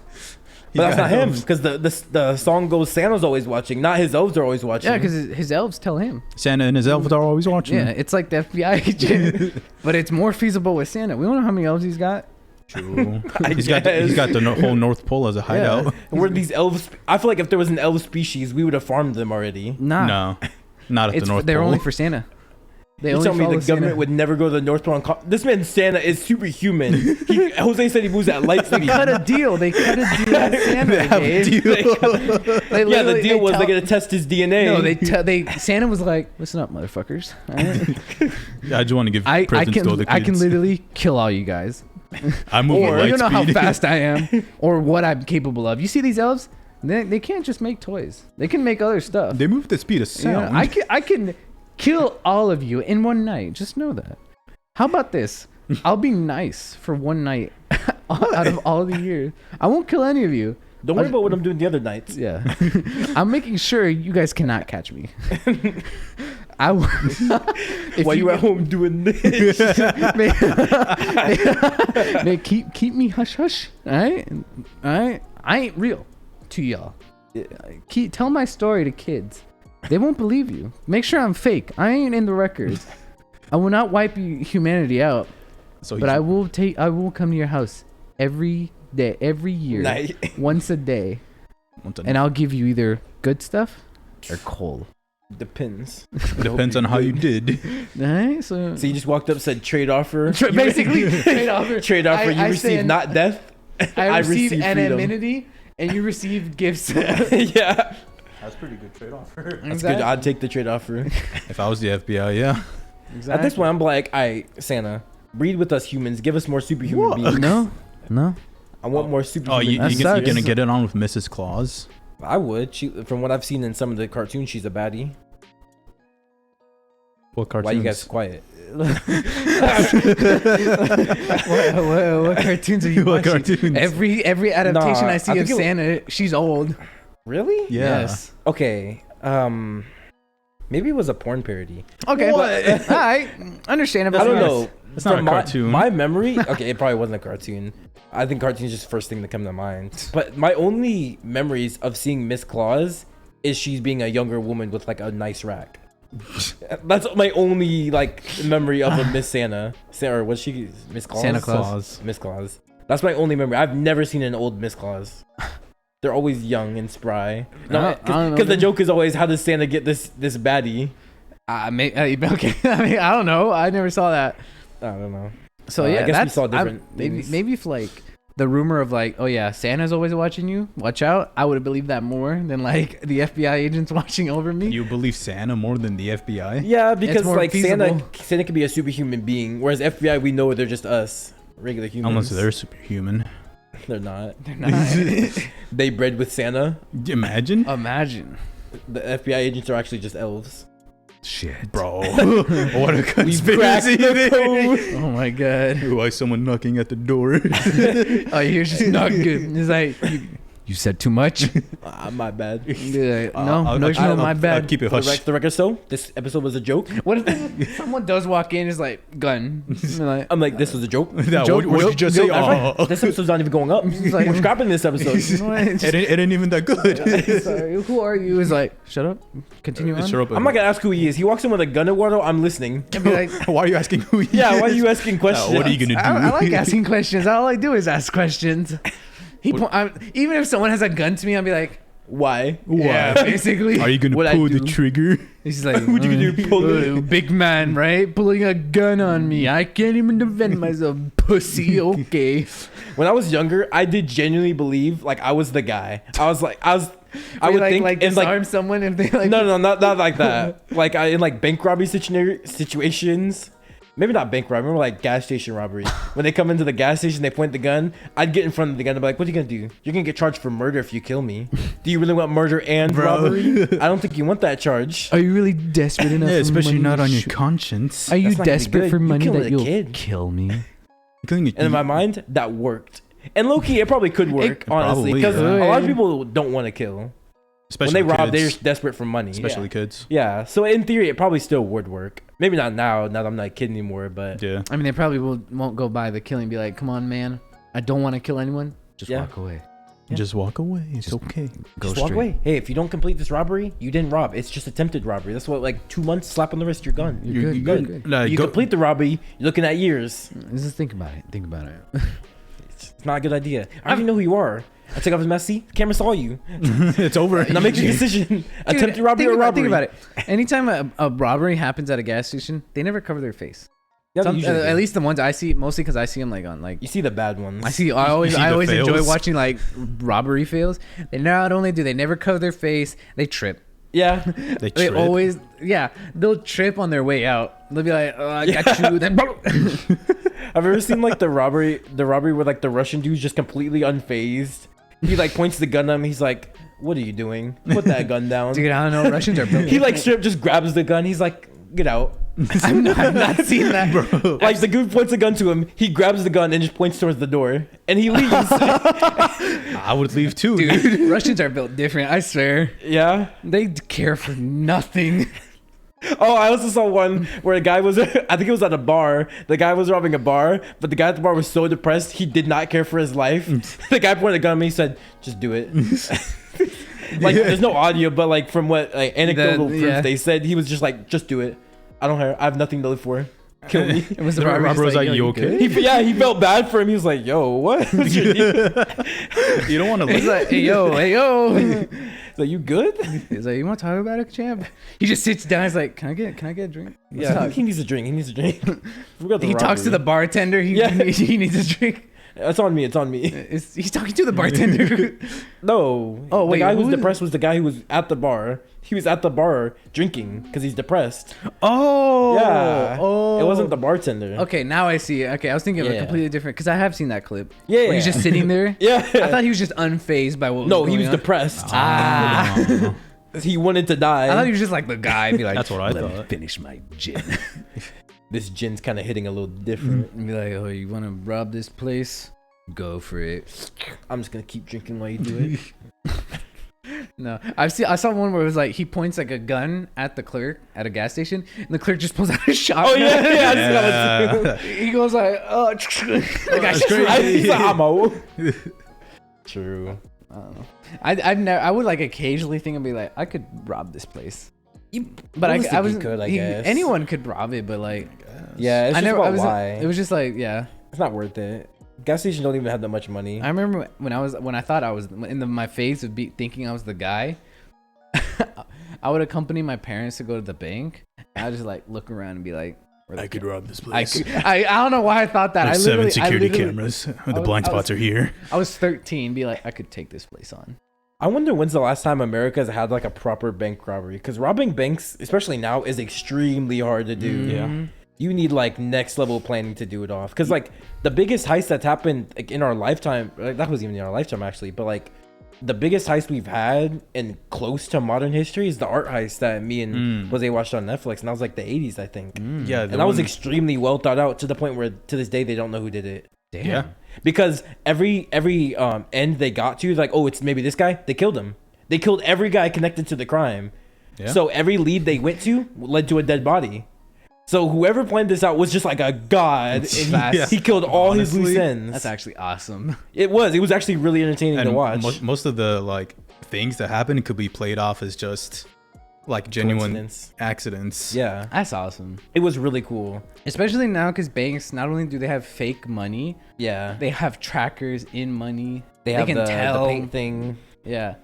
But that's not him, because the song goes, Santa's always watching, not his elves are always watching. Yeah, because his elves tell him. Santa and his elves are always watching. Yeah, it's like the FBI agent, but it's more feasible with Santa. We don't know how many elves he's got. True. I He's got the whole North Pole as a hideout. Where these elves? I feel like if there was an elf species, we would have farmed them already. Nah, No, not at it's the North they're Pole. only for Santa. They You only tell me follow the government Santa. would never go to the North Pole and this man Santa is superhuman. Jose said he moves at light They speed. cut a deal. They cut a deal with Santa. They have a Dave. deal. Yeah, the deal was they're gonna test his DNA. No, they Santa was like, "Listen up, motherfuckers. All right? I just want to give I presents to all the kids. I can literally kill all you guys. I move at Or light you know how speed. fast I am, or what I'm capable of. You see these elves? They can't just make toys. They can make other stuff. They move at the speed of You know, sound. I can kill all of you in one night. Just know that. How about this? I'll be nice for one night out of all the years. I won't kill any of you. Don't worry about what I'm doing the other nights. Yeah. I'm making sure you guys cannot catch me. I will. While you at home doing this. Man, keep me hush hush. All right? I ain't real to y'all. Tell my story to kids. They won't believe you. Make sure I'm fake. I ain't in the records. I will not wipe humanity out. So But I will come to your house every day, every year, Night. once a day, and I'll give you either good stuff or coal. Depends. depends on how you did. Alright, so So you just walked up, said trade offer. basically trade offer. Trade offer. You I receive said- not death. I receive freedom. anonymity, and you receive gifts. Yeah. That's pretty good trade offer. That's good. I'd take the trade offer. If I was the FBI, yeah. At this point, I'm like, Santa, breed with us humans. Give us more superhuman What? beings. No. I want more Oh, superhuman you're beings. sucks. gonna get it on with Mrs. Claus? I would. From what I've seen in some of the cartoons, she's a baddie. What cartoons? Why you guys quiet? What cartoons are you What watching? cartoons? Every adaptation Nah, I see I of think Santa, she's old. Really? Yeah. Yes. Okay. Maybe it was a porn parody. Okay. What? All right. Understandable. I don't know. It's not a cartoon. My memory. Okay, it probably wasn't a cartoon. I think cartoon's just the first thing to come to mind. But my only memories of seeing Miss Claus is she's being a younger woman with like a nice rack. That's my only like memory of a Miss Santa. Or was she Miss Claus? Santa Claus. Miss Claus. That's my only memory. I've never seen an old Miss Claus. They're always young and spry. No, I don't know, because the man. joke is always, how does Santa get this baddie? Okay. I mean, I don't know. I never saw that. I don't know. So I yeah, guess we that's saw different maybe things. maybe if like the rumor of like, oh yeah, Santa's always watching you, watch out, I would have believed that more than like the FBI agents watching over me. You believe Santa more than the FBI? Yeah, because more like feasible. Santa could be a superhuman being, whereas FBI, we know they're just us, regular humans. Unless they're superhuman. They're not. They're not. They bred with Santa. Imagine. Imagine. The FBI agents are actually just elves. Shit. Bro. What a cracked conspiracy. the code. Oh my god. Why is someone knocking at the door? Oh, you're just not good. It's like You said too much. My bad. Yeah, no, my bad. I'll keep it For hush. the record, so this episode was a joke. What if someone does walk in, is like gun? I'm like, this was a joke. Yeah, Joke, what did you just say? That's right. This episode's not even going up. like- We're scrapping this episode. It ain't even that good. Sorry, who are you? Is like, shut up. Continue on. Shut up. I'm not gonna ask who he is. He walks in with a gun and water. I'm listening. I'd be like, Why are you asking who he Yeah, is? why are you asking questions? What are you gonna do? I like asking questions. All I do is ask questions. Even if someone has a gun to me, I'll be like, Why? yeah, basically. Are you gonna What I pull the do? trigger? He's like, What you gonna do, pull it? big man, right? Pulling a gun on me. I can't even defend myself, pussy. Okay. When I was younger, I did genuinely believe like I was the guy. I would think like in disarm someone if they like. no, not like that. Like in like bank robbery situations. Maybe not bank robbery, more like gas station robbery. When they come into the gas station, they point the gun. I'd get in front of the gun and be like, "What are you gonna do? You're gonna get charged for murder if you kill me. Do you really want murder and robbery? I don't think you want that charge." Are you really desperate enough? Yeah, for especially money not to on your shoot? conscience. Are you That's not gonna be desperate good. for You money killing that a you'll kid. kill me? And in my mind, that worked. And low key, it probably could work, honestly, Probably, because yeah. a lot of people don't want to kill. Especially When they rob, they're kids. just desperate for money. Especially kids. Yeah. So in theory, it probably still would work. Maybe not now. Now that I'm not a kid anymore, but Yeah. I mean, they probably won't go by the killing and be like, come on, man. I don't want to kill anyone. Just Yeah. walk away. Yeah. Just walk away. It's okay. Go just walk straight. away. Hey, if you don't complete this robbery, you didn't rob. It's just attempted robbery. That's what, like 2 months, slap on the wrist, you're gone. You're good, good. good. Like, You go- complete the robbery, you're looking at years. Just think about it. Think about it. It's not a good idea. I don't even know who you are. I took off his mask. See, the camera saw you. it's over. Now make your decision. Attempted robbery or robbery. Think about it. Anytime a robbery happens at a gas station, they never cover their face. Yeah, they usually do. At least the ones I see, mostly because I see them like on like. You see the bad ones. I always see the enjoy fails? watching like robbery fails. They not only do they never cover their face, they trip. Yeah. They They trip. always they'll trip on their way out. They'll be like, oh, I got you. Then Have you ever seen like the robbery where like the Russian dude's just completely unfazed? He like points the gun at him. He's like, "What are you doing? Put that gun down." dude, I don't know. Russians are broken. He like straight up just grabs the gun. He's like, "Get out." I've not seen that, bro. Like the dude points a gun to him. He grabs the gun and just points towards the door, and he leaves. I would leave too. Dude, Russians are built different. I swear, Yeah. they care for nothing. Oh, I also saw one where a guy was, I think it was at a bar. The guy was robbing a bar, but the guy at the bar was so depressed, he did not care for his life. The guy pointed a gun at me, he said, just do it. Like, there's no audio, but like from what like anecdotal proof they said, he was just like, just do it. I don't care. I have nothing to live for. Kill me. It was The robber robber was like, "Yo, "You okay?" He felt bad for him. He was like, yo, what? What's your deal? You don't want to He's leave. like, hey yo. He's like, you good? He's like, you want to talk about it, champ? He just sits down. He's like, can I get a drink? Let's Yeah, talk." he needs a drink. Forgot the He talks to the robbery. bartender. He needs a drink. It's on me. It's on me. He's talking to the bartender. No. Oh, wait, the guy who who's is- depressed was the guy who was at the bar. He was at the bar drinking because he's depressed. Oh. Yeah. Oh. It wasn't the bartender. Okay, now I see it. Okay, I was thinking of a Yeah. completely different because I have seen that clip. Yeah. Where he's just sitting there. Yeah. I thought he was just unfazed by what was No, going he was on. depressed. Ah. He wanted to die. I thought he was just like the guy. Be like, That's what I "Let me thought." finish my gin. This gin's kind of hitting a little different. And be like, oh, you want to rob this place? Go for it. I'm just gonna keep drinking while you do it. No, I saw one where it was like he points like a gun at the clerk at a gas station, and the clerk just pulls out a shotgun. Oh yeah, yeah. I just got it too. He goes like, oh, the guy's That's crazy. He's like, ammo. True. I don't know. I've never. I would like occasionally think and be like, I could rob this place, but I was could. I guess anyone could rob it, but like, Yeah, it's I just never. about I was. why. It was just like, yeah. It's not worth it. Gas stations don't even have that much money. I remember when I thought I was in my phase of thinking I was the guy. I would accompany my parents to go to the bank. And I'd just like look around and be like, I could rob this I, place. I don't know why I thought that. There's I literally, 7 security I literally- cameras. The was- blind I was- spots are here. I was 13. Be like, I could take this place on. I wonder when's the last time America's had like a proper bank robbery? Because robbing banks, especially now, is extremely hard to do. Yeah. You need like next level planning to do it off. Because like the biggest heist that's happened like in our lifetime, like, that wasn't even in our lifetime actually, but like the biggest heist we've had in close to modern history is the art heist that me and Jose watched on Netflix, and that was like the 80s, I think. Yeah. And that was extremely well thought out to the point where to this day they don't know who did it. Damn. Yeah. Because every end they got to, like, oh, it's maybe this guy. They killed him. They killed every guy connected to the crime. Yeah. So every lead they went to led to a dead body. So whoever planned this out was just like a god, and he killed all his loose ends. That's actually awesome. It was actually really entertaining to watch. Most of the like things that happen could be played off as just like genuine accidents. Yeah, That's awesome. it was really cool. Especially now, because banks, not only do they have fake money, Yeah, they have trackers in money. they have can the tell. paint thing. Yeah.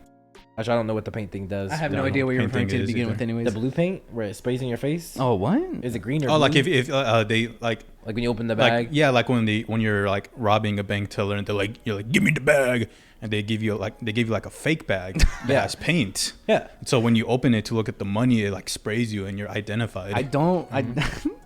Actually, I don't know what the paint thing does. I have No, no idea what you're paint referring thing to to is begin either. with anyways. The blue paint where it sprays in your face. Oh, what? Is it green or Oh, blue? like if they like when you open the bag. like when you're like robbing a bank teller and you're like give me the bag, and they give you like a fake bag that Yeah. has paint. Yeah. So when you open it to look at the money, it like sprays you and you're identified. I don't.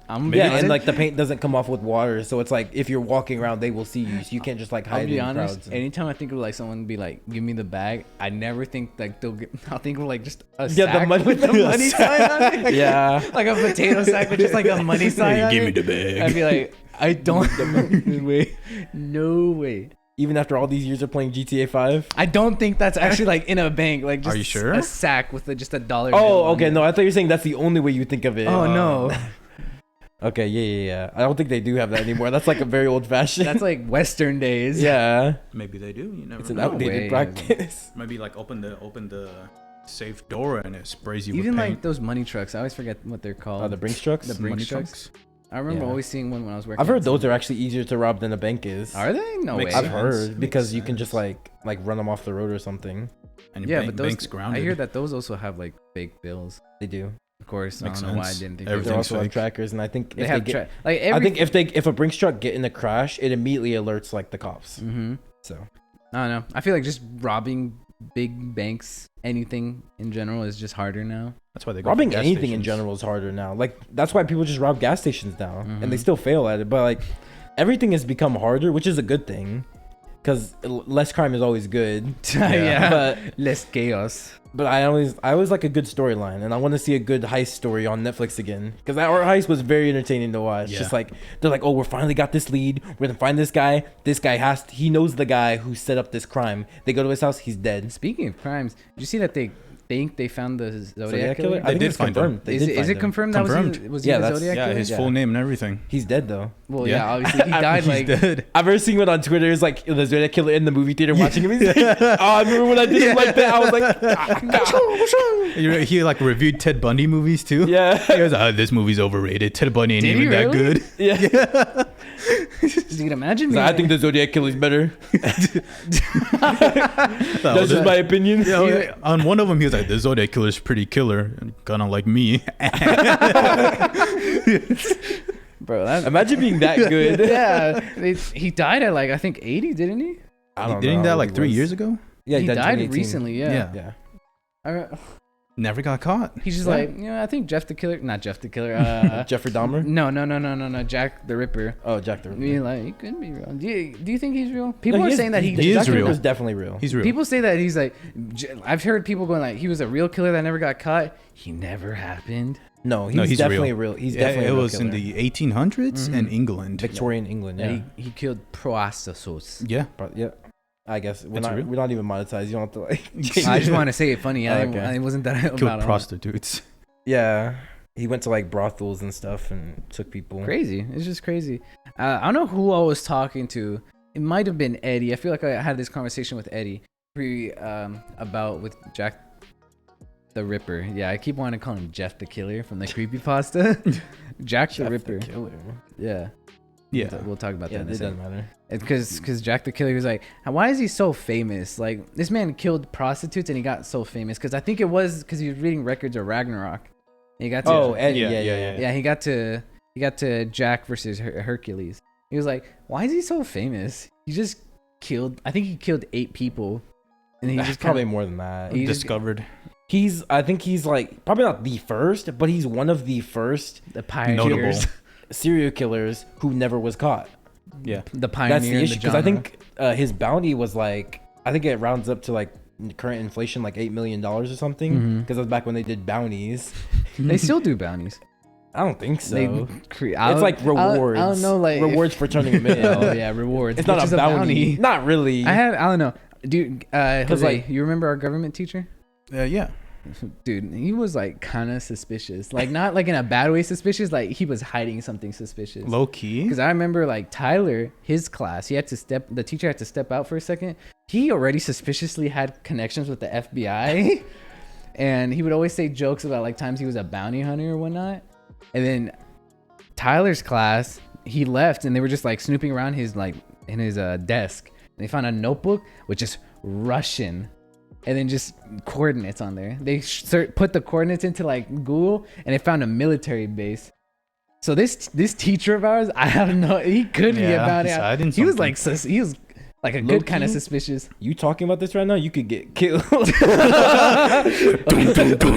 I'm Yeah, honest, and like the paint doesn't come off with water, so it's like if you're walking around, they will see you. So you can't just like hide I'll be in honest. crowds. Anytime I think of like someone be like, "Give me the bag," I never think like they'll get. I'll think of like just a Yeah, the sack money- with the money sign on it. Yeah. Like a potato sack with just like a money sign on give it. me the bag. I'd be like, I don't. No way. No way. Even after all these years of playing GTA 5. I don't think that's actually like in a bank. Like, just Are you sure? a sack with just a dollar. bill Oh, on okay. it. No, I thought you were saying that's the only way you think of it. Oh no. Okay, yeah. I don't think they do have that anymore. That's like a very old fashioned. That's like Western days. yeah. Maybe they do. You never It's an know. outdated way. practice. Maybe like open the safe door and it sprays you Even with like paint. those money trucks. I always forget what they're called. The Brinks trucks. The Money Brinks trucks. trucks. I remember Yeah. always seeing one when I was working. I've heard at those some- are actually easier to rob than a bank is. Are they? No Makes way. I've sense. heard Makes because you can just sense. like run them off the road or something. And Yeah, bank, but those. bank's grounded. I hear that those also have like fake bills. They do. Of course, Makes I don't know why I sense. didn't think They're Everything's also on fake. trackers, and I think they if have they get, like I think if a Brinks truck get in a crash, it immediately alerts like the cops. Mm-hmm. So I don't know. I feel like just robbing big banks, anything in general, is just harder now. That's why they go robbing for gas anything in stations. general is harder now. Like that's why people just rob gas stations now, and they Mhm. still fail at it. But like everything has become harder, which is a good thing, because less crime is always good. Yeah. But Less chaos. I always like a good storyline, and I want to see a good heist story on Netflix again, because that art heist was very entertaining to watch. Yeah. Just like they're like, oh, we're finally got this lead. We're gonna find this guy. This guy he knows the guy who set up this crime. They go to his house. He's dead. Speaking of crimes, did you see that they think they found the Zodiac killer? I think did it's find him. confirmed. They Is did it find him. confirmed that Confirmed. was he Yeah, the that's- Zodiac Yeah, killer? his Yeah. full name and everything. He's dead though. Well, Yeah. yeah, obviously he died He's like dead. I've ever seen one on Twitter. It's like the Zodiac killer in the movie theater watching him. He's like, oh, I remember when I did it like that. I was like, He like reviewed Ted Bundy movies too. yeah, He was this movie's overrated. Ted Bundy ain't Did he even that really? good. yeah. Dude, imagine So being I think the Zodiac killer is better. That That's was just it. my opinion. Yeah, on one of them, he was like, "The Zodiac killer's pretty killer, kind of like me." bro. That, Imagine being that good. yeah, he died at like I think 80, didn't he? I don't Didn't know that how like he 3 was. years ago? Yeah, he in died 2018. recently. Yeah. Yeah. Yeah. Never got caught. He's just Yeah. like, I think Jeff the Killer, not Jeff the Killer. Jeffrey Dahmer. No, Jack the Ripper. Oh, Jack the I Ripper. mean, like, he could be real. Do you think he's real? People No, are he is- saying that he Jack is the real. Ripper's definitely real. He's real. People say that he's like, I've heard people going like, he was a real killer that never got caught. He never happened. No, he's, No, he's definitely real. real. He's Yeah, definitely it a real was in killer. the 1800s in England. Victorian England. Yeah, He killed prostitutes. Yeah. yeah. I guess we're It's not real. we're not even monetized. You don't have to like. I just want to say it funny. Okay. It wasn't that Killed about prostitutes. Yeah, he went to like brothels and stuff and took people. crazy. It's just crazy. I don't know who I was talking to. It might have been Eddie. I feel like I had this conversation with Eddie about with Jack the Ripper. Yeah, I keep wanting to call him Jeff the Killer from the creepypasta. Jack the Jeff Ripper. killer. Yeah. Yeah. We'll talk about Yeah, that in a it second. doesn't matter. Because Jack the Killer was like, why is he so famous? Like, this man killed prostitutes and he got so famous. Because I think it was because he was reading records of Ragnarok. And he got to, Oh, Eddie. Yeah, Yeah. yeah, he got to Jack versus Hercules. He was like, why is he so famous? He just killed, I think he killed 8 people. And he just Probably kinda, more than that. He just- Discovered. I think he's like probably not the first, but he's one of the first the pioneers. Notable. serial killers who never was caught. Yeah. The pioneer. That's the issue because I think his bounty was like I think it rounds up to like current inflation like $8 million or something Mhm. because that was back when they did bounties. they still do bounties. I don't think so. It's like rewards. I don't know, like rewards for turning them in. Oh yeah, rewards. It's not a bounty. Not really. I don't know, dude. Jose, like- you remember our government teacher? Yeah. Dude, he was like kind of suspicious. Like not like in a bad way suspicious. Like he was hiding something suspicious. Low key. Because I remember like Tyler, his class, the teacher had to step out for a second. He already suspiciously had connections with the FBI. And he would always say jokes about like times he was a bounty hunter or whatnot. And then Tyler's class, he left and they were just like snooping around his like in his desk. And they found a notebook with just Russian and then just coordinates on there. They put the coordinates into like Google and they found a military base. So this teacher of ours, I don't know, he could be about it. He was like a good kind of suspicious. You talking about this right now? You could get killed. Oh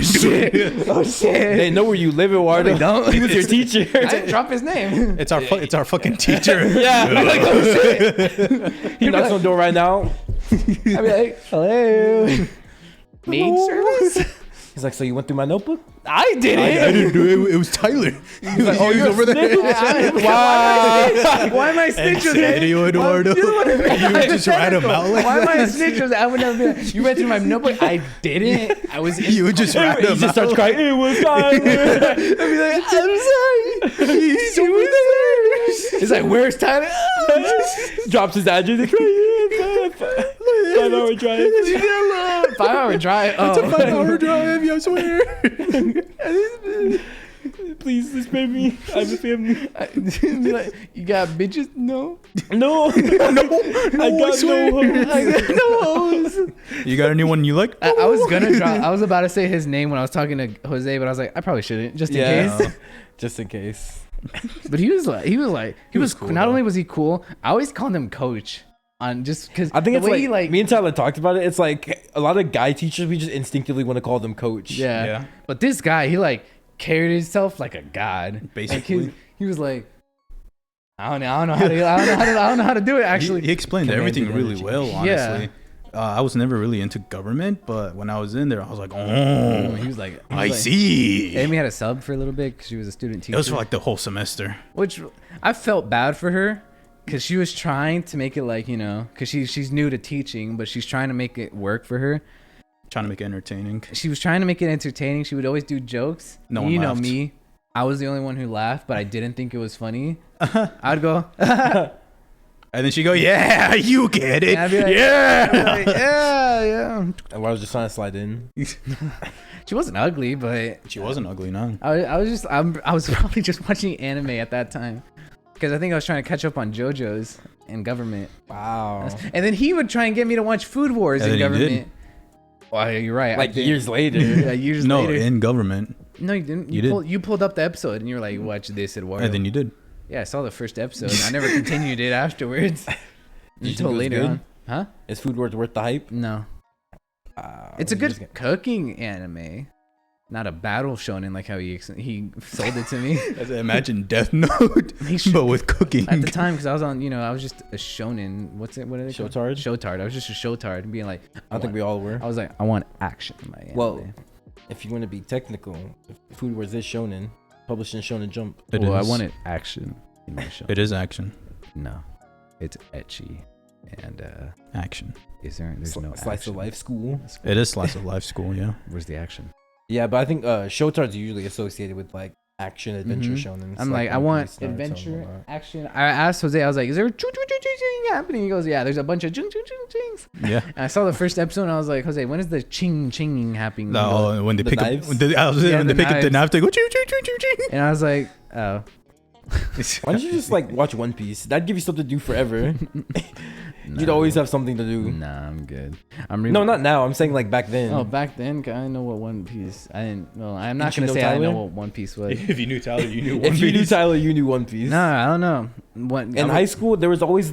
shit! Oh shit! They know where you live, Eduardo. No, they don't. He was your teacher. I didn't drop his name. It's our fucking teacher. Yeah. Like, oh, shit. He knocks on the door right now. I'd be like, hello. Maid service? He's like, so you went through my notebook? I didn't. I didn't do it. It was Tyler. He was over there. Wow. Why am I snitch? Serio, Eduardo? You just write him out like Why am I a that? snitch? I would never be like, you read through my notebook? I didn't. I was in. You would just write He him just out. starts crying. It was Tyler. I'd be like, I'm sorry. He's over there. He's like, where's Tyler? Drops his address. 5 hour drive. 5 hour drive. Oh. It's a 5 hour drive, I swear. Please spare me. I have a family. Be like, you got bitches? No. No. I got no hoes. I got no hoes. You got anyone you like? I was gonna drop. I was about to say his name when I was talking to Jose, but I was like, I probably shouldn't, just in case. Just in case. But he was cool, not though. only was he cool, I always called him coach. On just because I think it's way like, me and Tyler talked about it. It's like a lot of guy teachers, we just instinctively want to call them coach. yeah. But this guy, he like carried himself like a god. Basically. Like he was like, I don't know how to do it. Actually, He explained Commanded everything really energy. well, honestly. I was never really into government, but when I was in there, I was like, oh, he was like, I see. Amy had a sub for a little bit because she was a student teacher. It was for like the whole semester. Which I felt bad for her because she was trying to make it like, you know, because she's new to teaching, but she's trying to make it work for her. Trying to make it entertaining. She was trying to make it entertaining. She would always do jokes. No one you know laughed. me. I was the only one who laughed, but I didn't think it was funny. I'd go, And then she go, yeah, you get it. and I'd be like, Yeah. yeah. And I was just trying to slide in. She wasn't ugly, but She wasn't ugly, no. I was probably just watching anime at that time. Because I think I was trying to catch up on JoJo's in government. Wow. And then he would try and get me to watch Food Wars And in then he government. Well, you're right. Like I did. years later. Yeah, years No, later. in government. No, you didn't. You did. You pulled up the episode and you were like, watch this, Eduardo. And then you did. Yeah, I saw the first episode. I never continued it afterwards. you Until think it was later good? on. Huh? Is Food Wars worth the hype? No. It's a good cooking anime. Not a battle shonen like how he sold it to me. Imagine Death Note, but with cooking. At the time, because I was on, I was just a shonen. What are they called? Showtard? Showtard. I was just a showtard, being like, I think we all were. I was like, I want action in my anime. Well, if you want to be technical, Food Wars is shonen, published in Shonen Jump. It I is. wanted action in my show. It is action. No, it's etchy, and Action. there's no Slice action. of life school. It is slice of life school, yeah. Where's the action? Yeah, but I think Showtard's usually associated with like action adventure Mhm. shonen. I'm like, I want adventure, action. I asked Jose, I was like, is there a ching happening? He goes, yeah, there's a bunch of chings. Yeah. And I saw the first episode and I was like, Jose, when is the ching happening? No, when they The pick up, knives? when they pick up the knives. knife, they go ching ching ching ching ching. And I was like, oh. Why don't you just like watch One Piece? That'd give you something to do forever. You'd always have something to do. Nah, I'm good. No, not now. I'm saying like back then. Oh, back then, I didn't know what One Piece. I didn't. Well, I'm not Didn't you gonna know say I Tyler? know what One Piece was. If you knew Tyler, you knew If you knew Tyler, you knew One Piece. No, I don't know. What In high school, there's always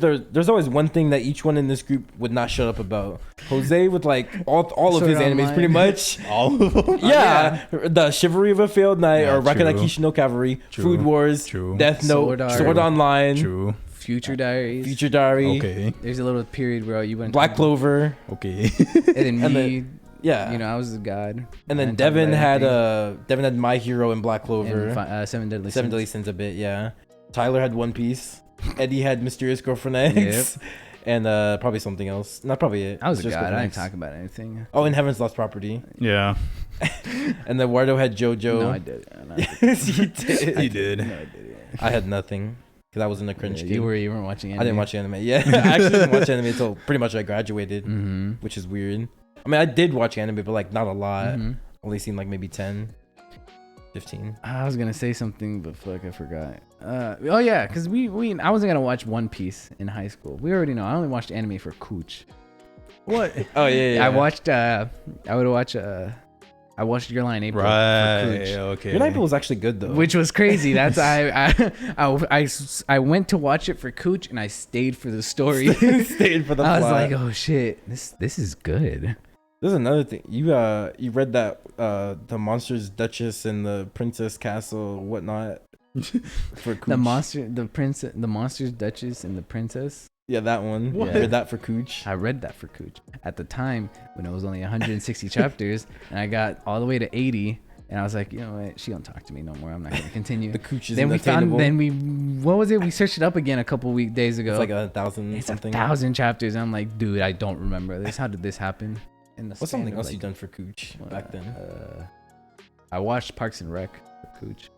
one thing that each one in this group would not shut up about. Jose with like all of his Sword animes, Online. pretty much. all of them. Yeah, the Chivalry of a Failed Knight Yeah, or true. Rakanakishi no Cavalry, True. Food Wars, True. Death Note, Sword Art. Sword Online, True. Future Diaries. Future Diary, Okay. There's a little period where you went Black Clover. Okay. and then And me. Yeah. You know, I was the god. And then I didn't talk Devin about had anything. Devin had My Hero and Black Clover. And, Seven Deadly Seven Sins. Deadly Sins a bit, yeah. Tyler had One Piece. Eddie had Mysterious Girlfriend X. And probably something else. Not probably it. I was a Mysterious god. Girlfriend I X. didn't talk about anything. Oh, and Heaven's Lost Property. Yeah. And then Wardo had JoJo. No, I did. Yes, you did. He did. No, I did. I had nothing. Because I was in a cringe kid. You weren't watching anime. I didn't watch anime. Yeah, I actually didn't watch anime until pretty much I graduated, Mm-hmm. which is weird. I mean, I did watch anime, but like not a lot. Mm-hmm. Only seen like maybe 10, 15. I was gonna say something, but fuck, I forgot. Oh yeah, because I wasn't gonna watch One Piece in high school. We already know. I only watched anime for Cooch. What? Oh yeah. I watched. I would watch. I watched Your Lie in April. For Right. Cooch, Okay. Your Night was actually good though. which was crazy. That's I went to watch it for Cooch and I stayed for the story. stayed for the I plot. was like, oh shit, this is good. There's another thing. You read that the Monsters Duchess and the Princess Castle whatnot for Cooch. The Monsters Duchess and the Princess. Yeah, that one. What? Read that for Cooch. I read that for Cooch at the time when it was only 160 chapters, and I got all the way to 80, and I was like, you know what? She don't talk to me no more. I'm not gonna continue. The Cooch is Then we unattainable. what was it? We searched it up again a couple days ago. It's like 1,000 It's something. 1,000 chapters. And I'm like, dude, I don't remember this. How did this happen? In the What's span something of, else like, you done for Cooch back then? I watched Parks and Rec for Cooch.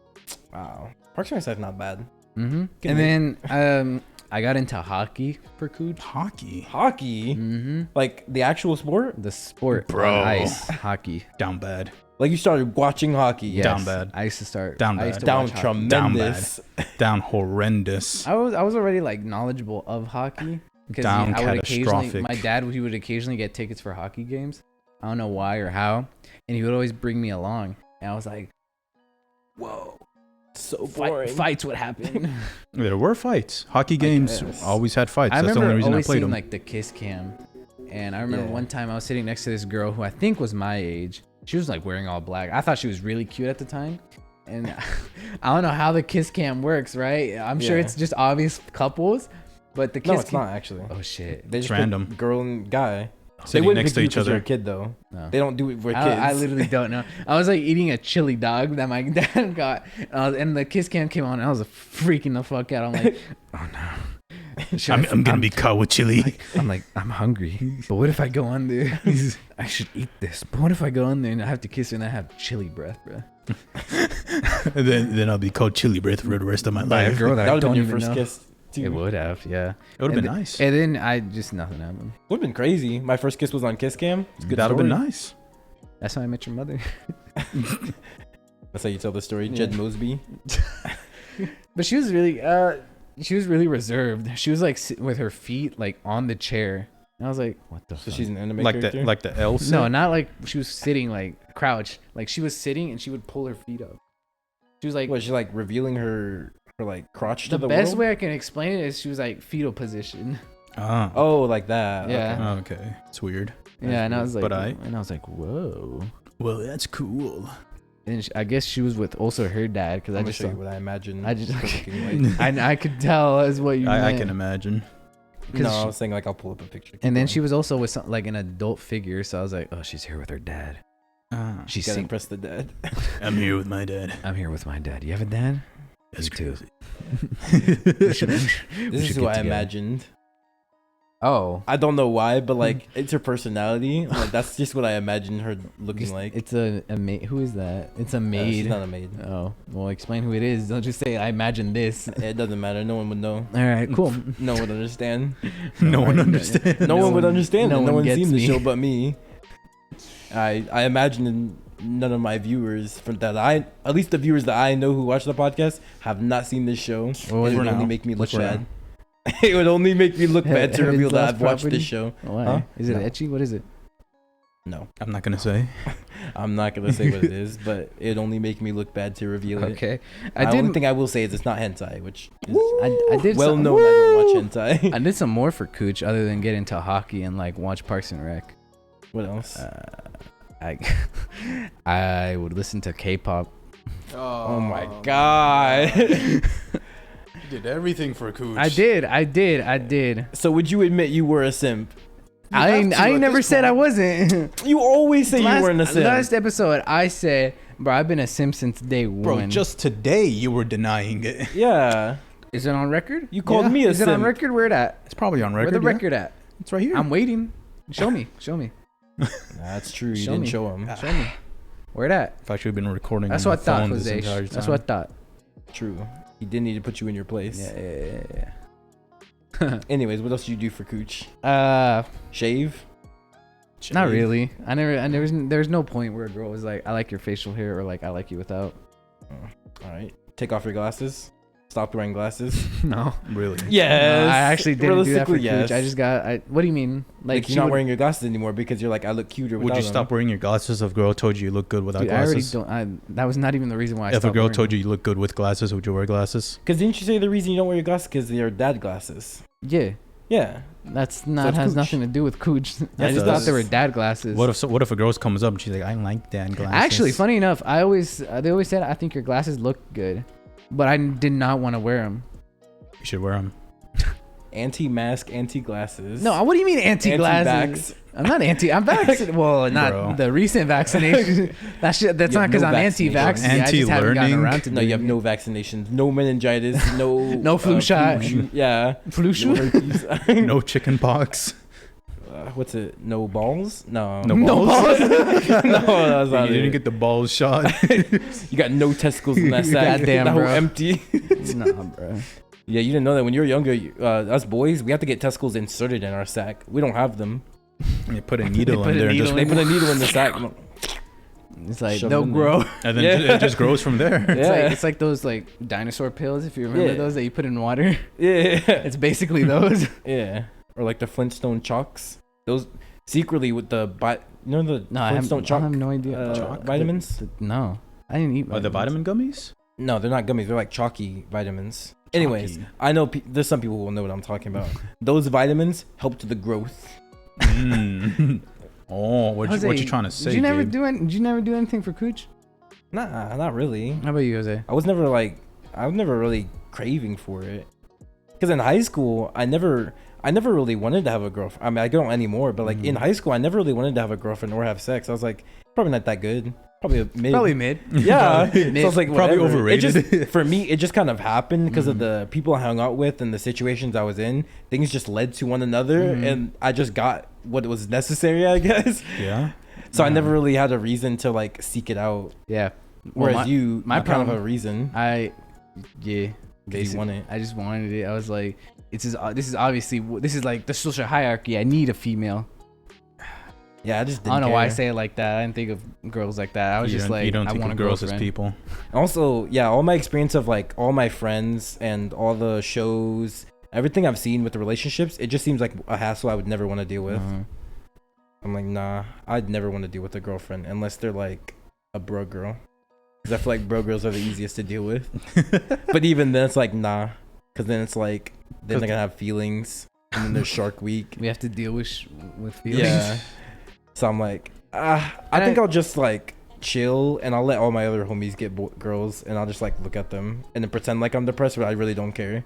Wow. Parks and Rec's not bad. Mm-hmm. Good And then I got into hockey for Cooch. Hockey. Hockey? Mm-hmm. Like the actual sport? The sport Bro. on ice, hockey. Down bad. Like you started watching hockey? Yes. Down bad. I used to start. Down I used to Down watch hockey. tremendous. Down horrendous. I was already like knowledgeable of hockey because Down I would occasionally. catastrophic. My dad he would occasionally get tickets for hockey games. I don't know why or how, and he would always bring me along. And I was like, "Whoa, So boring. fights would happen." There were fights. Hockey games guess. always had fights. I That's the remember only reason I always played seeing them. like the kiss cam, and I remember Yeah. one time I was sitting next to this girl who I think was my age. She was like wearing all black. I thought she was really cute at the time, and I don't know how the kiss cam works, right? I'm sure Yeah. it's just obvious couples, but the kiss No, it's cam. not actually. Oh shit! They just It's random. pick girl and guy. They Sitting wouldn't next pick to you each 'cause you're other. a kid though. No. They don't do it for kids. I literally don't know. I was like eating a chili dog that my dad got, and the kiss cam came on, and I was freaking the fuck out. I'm like, oh no. Should I'm gonna be caught with chili. I'm like, I'm hungry. But what if I go on there? I should eat this. But what if I go on there and I have to kiss her and I have chili breath, bro? And then I'll be called chili breath for the rest of my By a life. girl that, That I would have don't been your even first know. kiss too. It would have, yeah. It would have And been th- nice. And then I just nothing happened. Would have been crazy. My first kiss was on Kiss Cam. It's a good That would have story. been nice. That's how I met your mother. That's how you tell the story. Yeah. Jed Mosby. But she was really reserved. She was like with her feet like on the chair. And I was like, what the So fuck? she's an anime Like character. the L sit? No, not like she was sitting like crouched. Like she was sitting and she would pull her feet up. She was like, Was she like revealing her like crotch to the the best world? way I can explain it is she was like fetal position. Ah. Oh, like that. Yeah. Okay. Oh, okay. It's weird. Yeah, and I was like, But whoa. Well, that's cool. And I guess she was with also her dad because I'm I gonna just show you saw, what I imagine. I just- her looking like. I could tell as what you I meant. can imagine. Because No, I she- was saying like I'll pull up a picture. And then she was also with some, like an adult figure, so I was like, oh, she's here with her dad. Ah, She's gotta sing- impress the dad. I'm here with my dad. I'm here with my dad. You have a dad? That's Me too. crazy. We should This get is who I together. imagined. Oh, I don't know why, but like it's her personality. Like that's just what I imagined her looking like. it's a maid. Who is that? It's a maid. She's not a maid. Oh, well, explain who it is. Don't just say I imagine this. It doesn't matter. No one would know. All right, cool. No one would understand. No one understands. No one would understand. no No, one one's gets seen the me. show but me. I imagine none of my viewers from that at least the viewers that I know who watch the podcast have not seen this show. Well, It would for only now. make me look For now. bad. It would only make me look bad to Heaven's reveal that Lost I've watched Property? this show. Why? Huh? Is it No. etchy? What is it? No, I'm not gonna say. I'm not gonna say what it is, but it only make me look bad to reveal it. Okay, The I only did. thing I will say is it's not hentai, which is I did. well some, known. I don't watch hentai. I did some more for Cooch other than get into hockey and like watch Parks and Rec. What else? I would listen to K-pop. Oh my god. You did everything for Cooch. I did. So would you admit you were a simp? I ain't never said I wasn't. You always say you were in a sim. Last episode, I said, bro, I've been a sim since day one. Bro, just today you were denying it. Yeah. Is it on record? You called me a Is sim. it on record? Where it at? It's probably on record. Where the record at? It's right here. I'm waiting. Show me. Show me. That's true. You Show didn't me. show him. Show me. Where it at? I've actually been recording. That's on what I my thought, phone this Jose. entire That's time. what I thought. True. He did need to put you in your place. Yeah. Anyways, what else do you do for Cooch? Shave? Not really. There's no point where a girl was like, I like your facial hair, or like, I like you without. All right. Take off your glasses. Stop wearing glasses. No. Really? Yes. No, I actually didn't do that for Realistically, Cooch. I just got. What do you mean? Like you're not wearing your glasses anymore because you're like, I look cuter without Would you them. stop wearing your glasses if a girl told you you look good without Dude, I already glasses? don't. That was not even the reason why I If a stopped girl wearing told them. you you look good with glasses, would you wear glasses? Because didn't you say the reason you don't wear your glasses because they're dad glasses? Yeah. Yeah. That's not it's has Cooch. nothing to do with Cooch. I Yes, just it thought does. they were dad glasses. What if a girl comes up and she's like, I like dad glasses? Actually, funny enough, they always said, I think your glasses look good, but I did not want to wear them. You should wear them. Anti-mask, anti-glasses. No, what do you mean anti-glasses? Anti-vax. I'm not anti. I'm vaccinated. Well, not Bro. the recent vaccination. That's You not have because no I'm vaccination. anti-vax. I just haven't gotten Anti-learning. around to No, you have doing no vaccinations, no meningitis, no No flu shot. Yeah. it. Flu No shot. herpes. No chicken pox. What's it? No balls? No. No No balls. no, that's not You didn't it. get the balls shot. You got no testicles in that sack. Goddamn, that whole bro. empty. Nah, bro. Yeah, you didn't know that when you were younger, us boys, we have to get testicles inserted in our sack. We don't have them. You put a needle put in a there, and, needle just, They put a needle in the sack. It's like Shove it they'll in there. grow. and then Yeah. it just grows from there. Yeah. It's like those like dinosaur pills, if you remember Yeah. those that you put in water. Yeah. It's basically those. Yeah. Or like the Flintstone chalks. Those secretly with the No, I Flintstone have no idea. chalk vitamins? No, I didn't eat. Oh, the vitamins. vitamin gummies? No, they're not gummies. They're like chalky vitamins. Anyways, Chalky. I know there's some people who will know what I'm talking about. Those vitamins help to the growth. Mm. Oh, what Jose, you trying to say, Did you never Gabe? did you never do anything for Cooch? Nah, not really. How about you, Jose? I was never really craving for it. Because in high school, I never really wanted to have a girlfriend. I mean, I don't anymore, but like in high school, I never really wanted to have a girlfriend or have sex. I was like, probably not that good. Probably a mid. Probably mid. Yeah. Mid. So I was like, Probably whatever. overrated. It just, for me, it just kind of happened because of the people I hung out with and the situations I was in. Things just led to one another, and I just got what was necessary, I guess. Yeah. So I never really had a reason to like seek it out. Yeah. Whereas my you kind of problem- have a reason. Yeah. 'Cause you Basically, want it. I just wanted it. I was like, this is like the social hierarchy. I need a female. Yeah, I just I didn't don't know care. why I say it like that. I didn't think of girls like that. I was just like, you don't I think want of a girls as girlfriend. people. Also, yeah, all my experience of like all my friends and all the shows, everything I've seen with the relationships, it just seems like a hassle I would never want to deal with. I'm like, nah, I'd never want to deal with a girlfriend unless they're like a bro girl. Because I feel like bro girls are the easiest to deal with. But even then, it's like, nah. Because then it's like, then they're going to have feelings. And then there's Shark Week. We have to deal with feelings. Yeah. So I'm like, I think I'll just like chill and I'll let all my other homies get girls and I'll just like look at them and then pretend like I'm depressed, but I really don't care.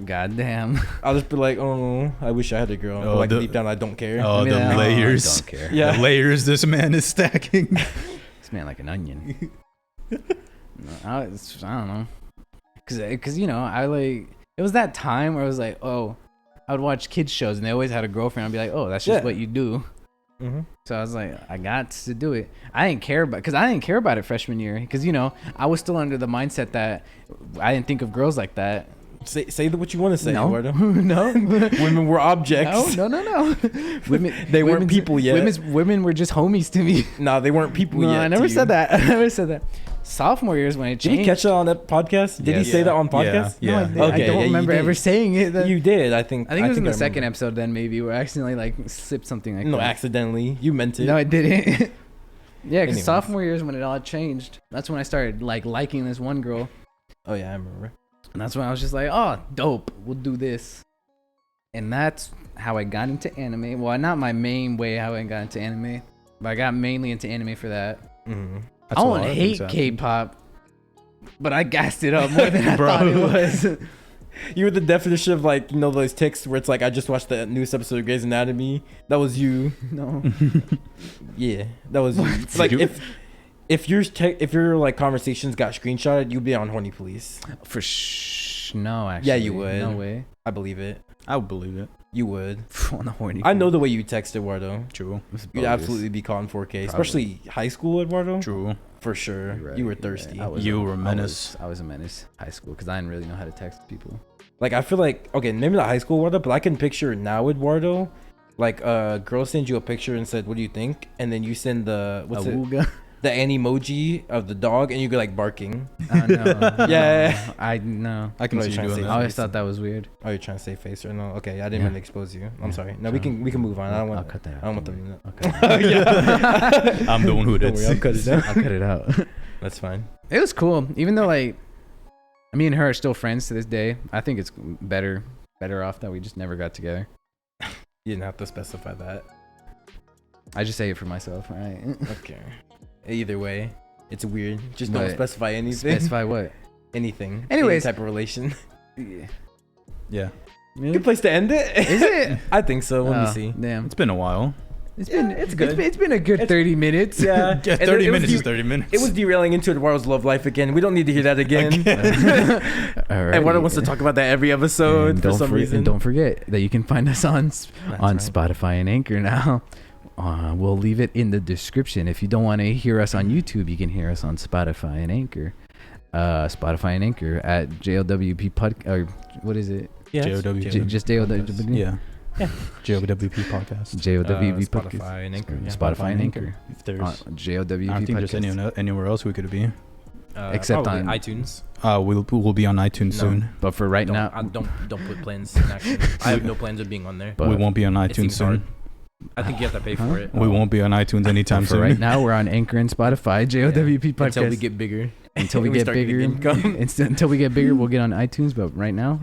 God damn. I'll just be like, oh, I wish I had a girl. Oh, but like the- deep down, I don't care. Oh, Maybe the that- layers. I don't care. Yeah. The layers this man is stacking. This man like an onion. I don't know. Cause you know, it was that time where I was like, oh, I would watch kids shows and they always had a girlfriend. I'd be like, oh, that's just Yeah. what you do. Mm-hmm. So I was like, I got to do it. I didn't care about it freshman year. Cause you know, I was still under the mindset that I didn't think of girls like that. Say what you want to say, No. Eduardo. No. Women were objects. No. Women, They weren't people yet. Women were just homies to me. Nah, they weren't people No, yet. I never to said you. that. I never said that. Sophomore years when it Did changed. he catch that on that podcast? Did he Yes. say that on Yeah. podcast? No, I, Yeah. did. Okay, I don't yeah, you remember did. ever saying it. Then. You did, I think. I think it was in the I second remember. episode then maybe where I accidentally like slipped something like No, that. accidentally. You meant it. No, I didn't. Yeah, because Anyways. sophomore years when it all changed. That's when I started like liking this one girl. Oh, yeah, I remember. And that's when I was just like, oh, dope. We'll do this. And that's how I got into anime. Well, not my main way how I got into anime, but I got mainly into anime for that. Mm-hmm. I don't hate K-pop, but I gassed it up more than I Bro. thought it was. You were the definition of like, you know, those ticks where it's like, I just watched the newest episode of Grey's Anatomy. That was you. No. Yeah, that was you. It's like if your like conversations got screenshotted, you'd be on Horny Police. No, actually. Yeah, you would. No way. I believe it. I would believe it. You would. On the horny. I know the way you text Eduardo. True. You'd absolutely be caught in 4K, especially high school Eduardo. True. For sure. Right, You were thirsty. yeah, You were a menace. I was a menace. High school, because I didn't really know how to text people. Like, I feel like, okay, maybe not high school Eduardo, but I can picture now Eduardo. Like, a girl sends you a picture and said, what do you think? And then you send the emoji of the dog, and you go like barking. No. Yeah. I can What see are you you trying to doing say? that. I always thought that was weird. Oh, you're trying to say face or no? Okay, I didn't Yeah. mean to expose you. I'm Yeah. sorry. No, we can move on. I don't want. I'll cut that out. I don't want them to know. I'll cut it out. Yeah. I'm the one who Don't did. worry, I'll cut it out. I'll cut it out. That's fine. It was cool, even though like me and her are still friends to this day. I think it's better off that we just never got together. You didn't have to specify that. I just say it for myself, all right? Okay. Either way, it's weird. Just don't But specify anything. Specify what? Anything. Anyways. Any type of relation. Yeah. Yeah. Good place to end it. Is it? I think so. Let me Oh, see. Damn. It's been a while. It's good. It's been a good 30 minutes. Yeah. Yeah, And 30 it was minutes is 30 minutes. It was derailing into Eduardo's love life again. We don't need to hear that again. Alrighty. Eduardo wants to talk about that every episode And for some reason. And don't forget that you can find us on That's right. Spotify and Anchor now. We'll leave it in the description. If you don't want to hear us on YouTube, you can hear us on Spotify and Anchor. Spotify and Anchor at JLWP or what is it? Yeah. JOW. Just JLWP. Yeah. Yeah. JOWP podcast. JLWP podcast. Spotify and Anchor. Yeah. Spotify and Anchor. If there's, JLWP I don't think there's podcast. anywhere else we could be. Except probably on- iTunes. We'll be on iTunes No. soon. But for right now, Don't put plans in action. I have no plans of being on there. But- We won't be on It iTunes seems soon. hard. I think you have to pay for it We won't be on iTunes anytime for soon. right now, we're on Anchor and Spotify. JLWP podcast. until we get bigger. Until we we get start getting bigger. income. Until we get bigger, we'll get on iTunes. But right now,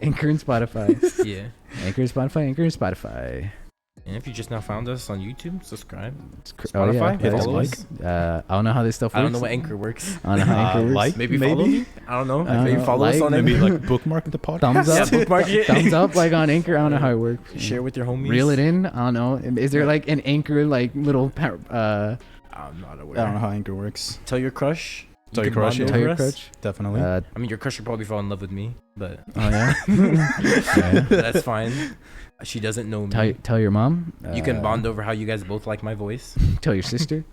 Anchor and Spotify. Yeah. Anchor and Spotify. Anchor and Spotify. And if you just now found us on YouTube, subscribe. Oh, yeah. Spotify, hit follow like. us. I don't know how this stuff works. I don't know what Anchor works. I don't know how Anchor works. Like, Maybe follow me. I don't know. Maybe follow us like, on maybe Anchor. like bookmark the podcast. Thumbs up. Yeah, bookmark it. Thumbs up like on Anchor. I don't know how it works. Share with your homies. Reel it in. I don't know. Is there like an Anchor like little I'm not aware. I don't know how Anchor works. Tell your crush. Tell You your can crush, bond yeah. tell over your us. crutch? Definitely. I I mean, your crush will probably fall in love with me, but Oh yeah. Yeah. that's fine. She doesn't know me. Tell your mom. You can bond over how you guys both like my voice. Tell your sister.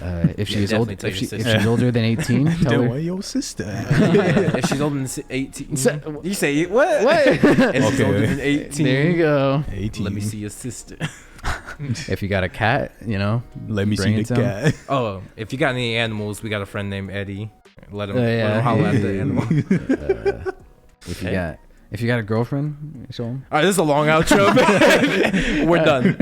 If Yeah, she's old, definitely tell if, your if sister. she's older than 18, tell Tell her. your sister. Yeah, if she's older than 18. So- You say it? What? What? If she's Okay. older than 18. There you go. 18. Let me see your sister. If you got a cat, you know. Let me Bring see it the some. cat. Oh, if you got any animals, we got a friend named Eddie. Let him, Yeah. let him holler at the animal. If you got a girlfriend, show 'em. All right, this is a long outro. We're done.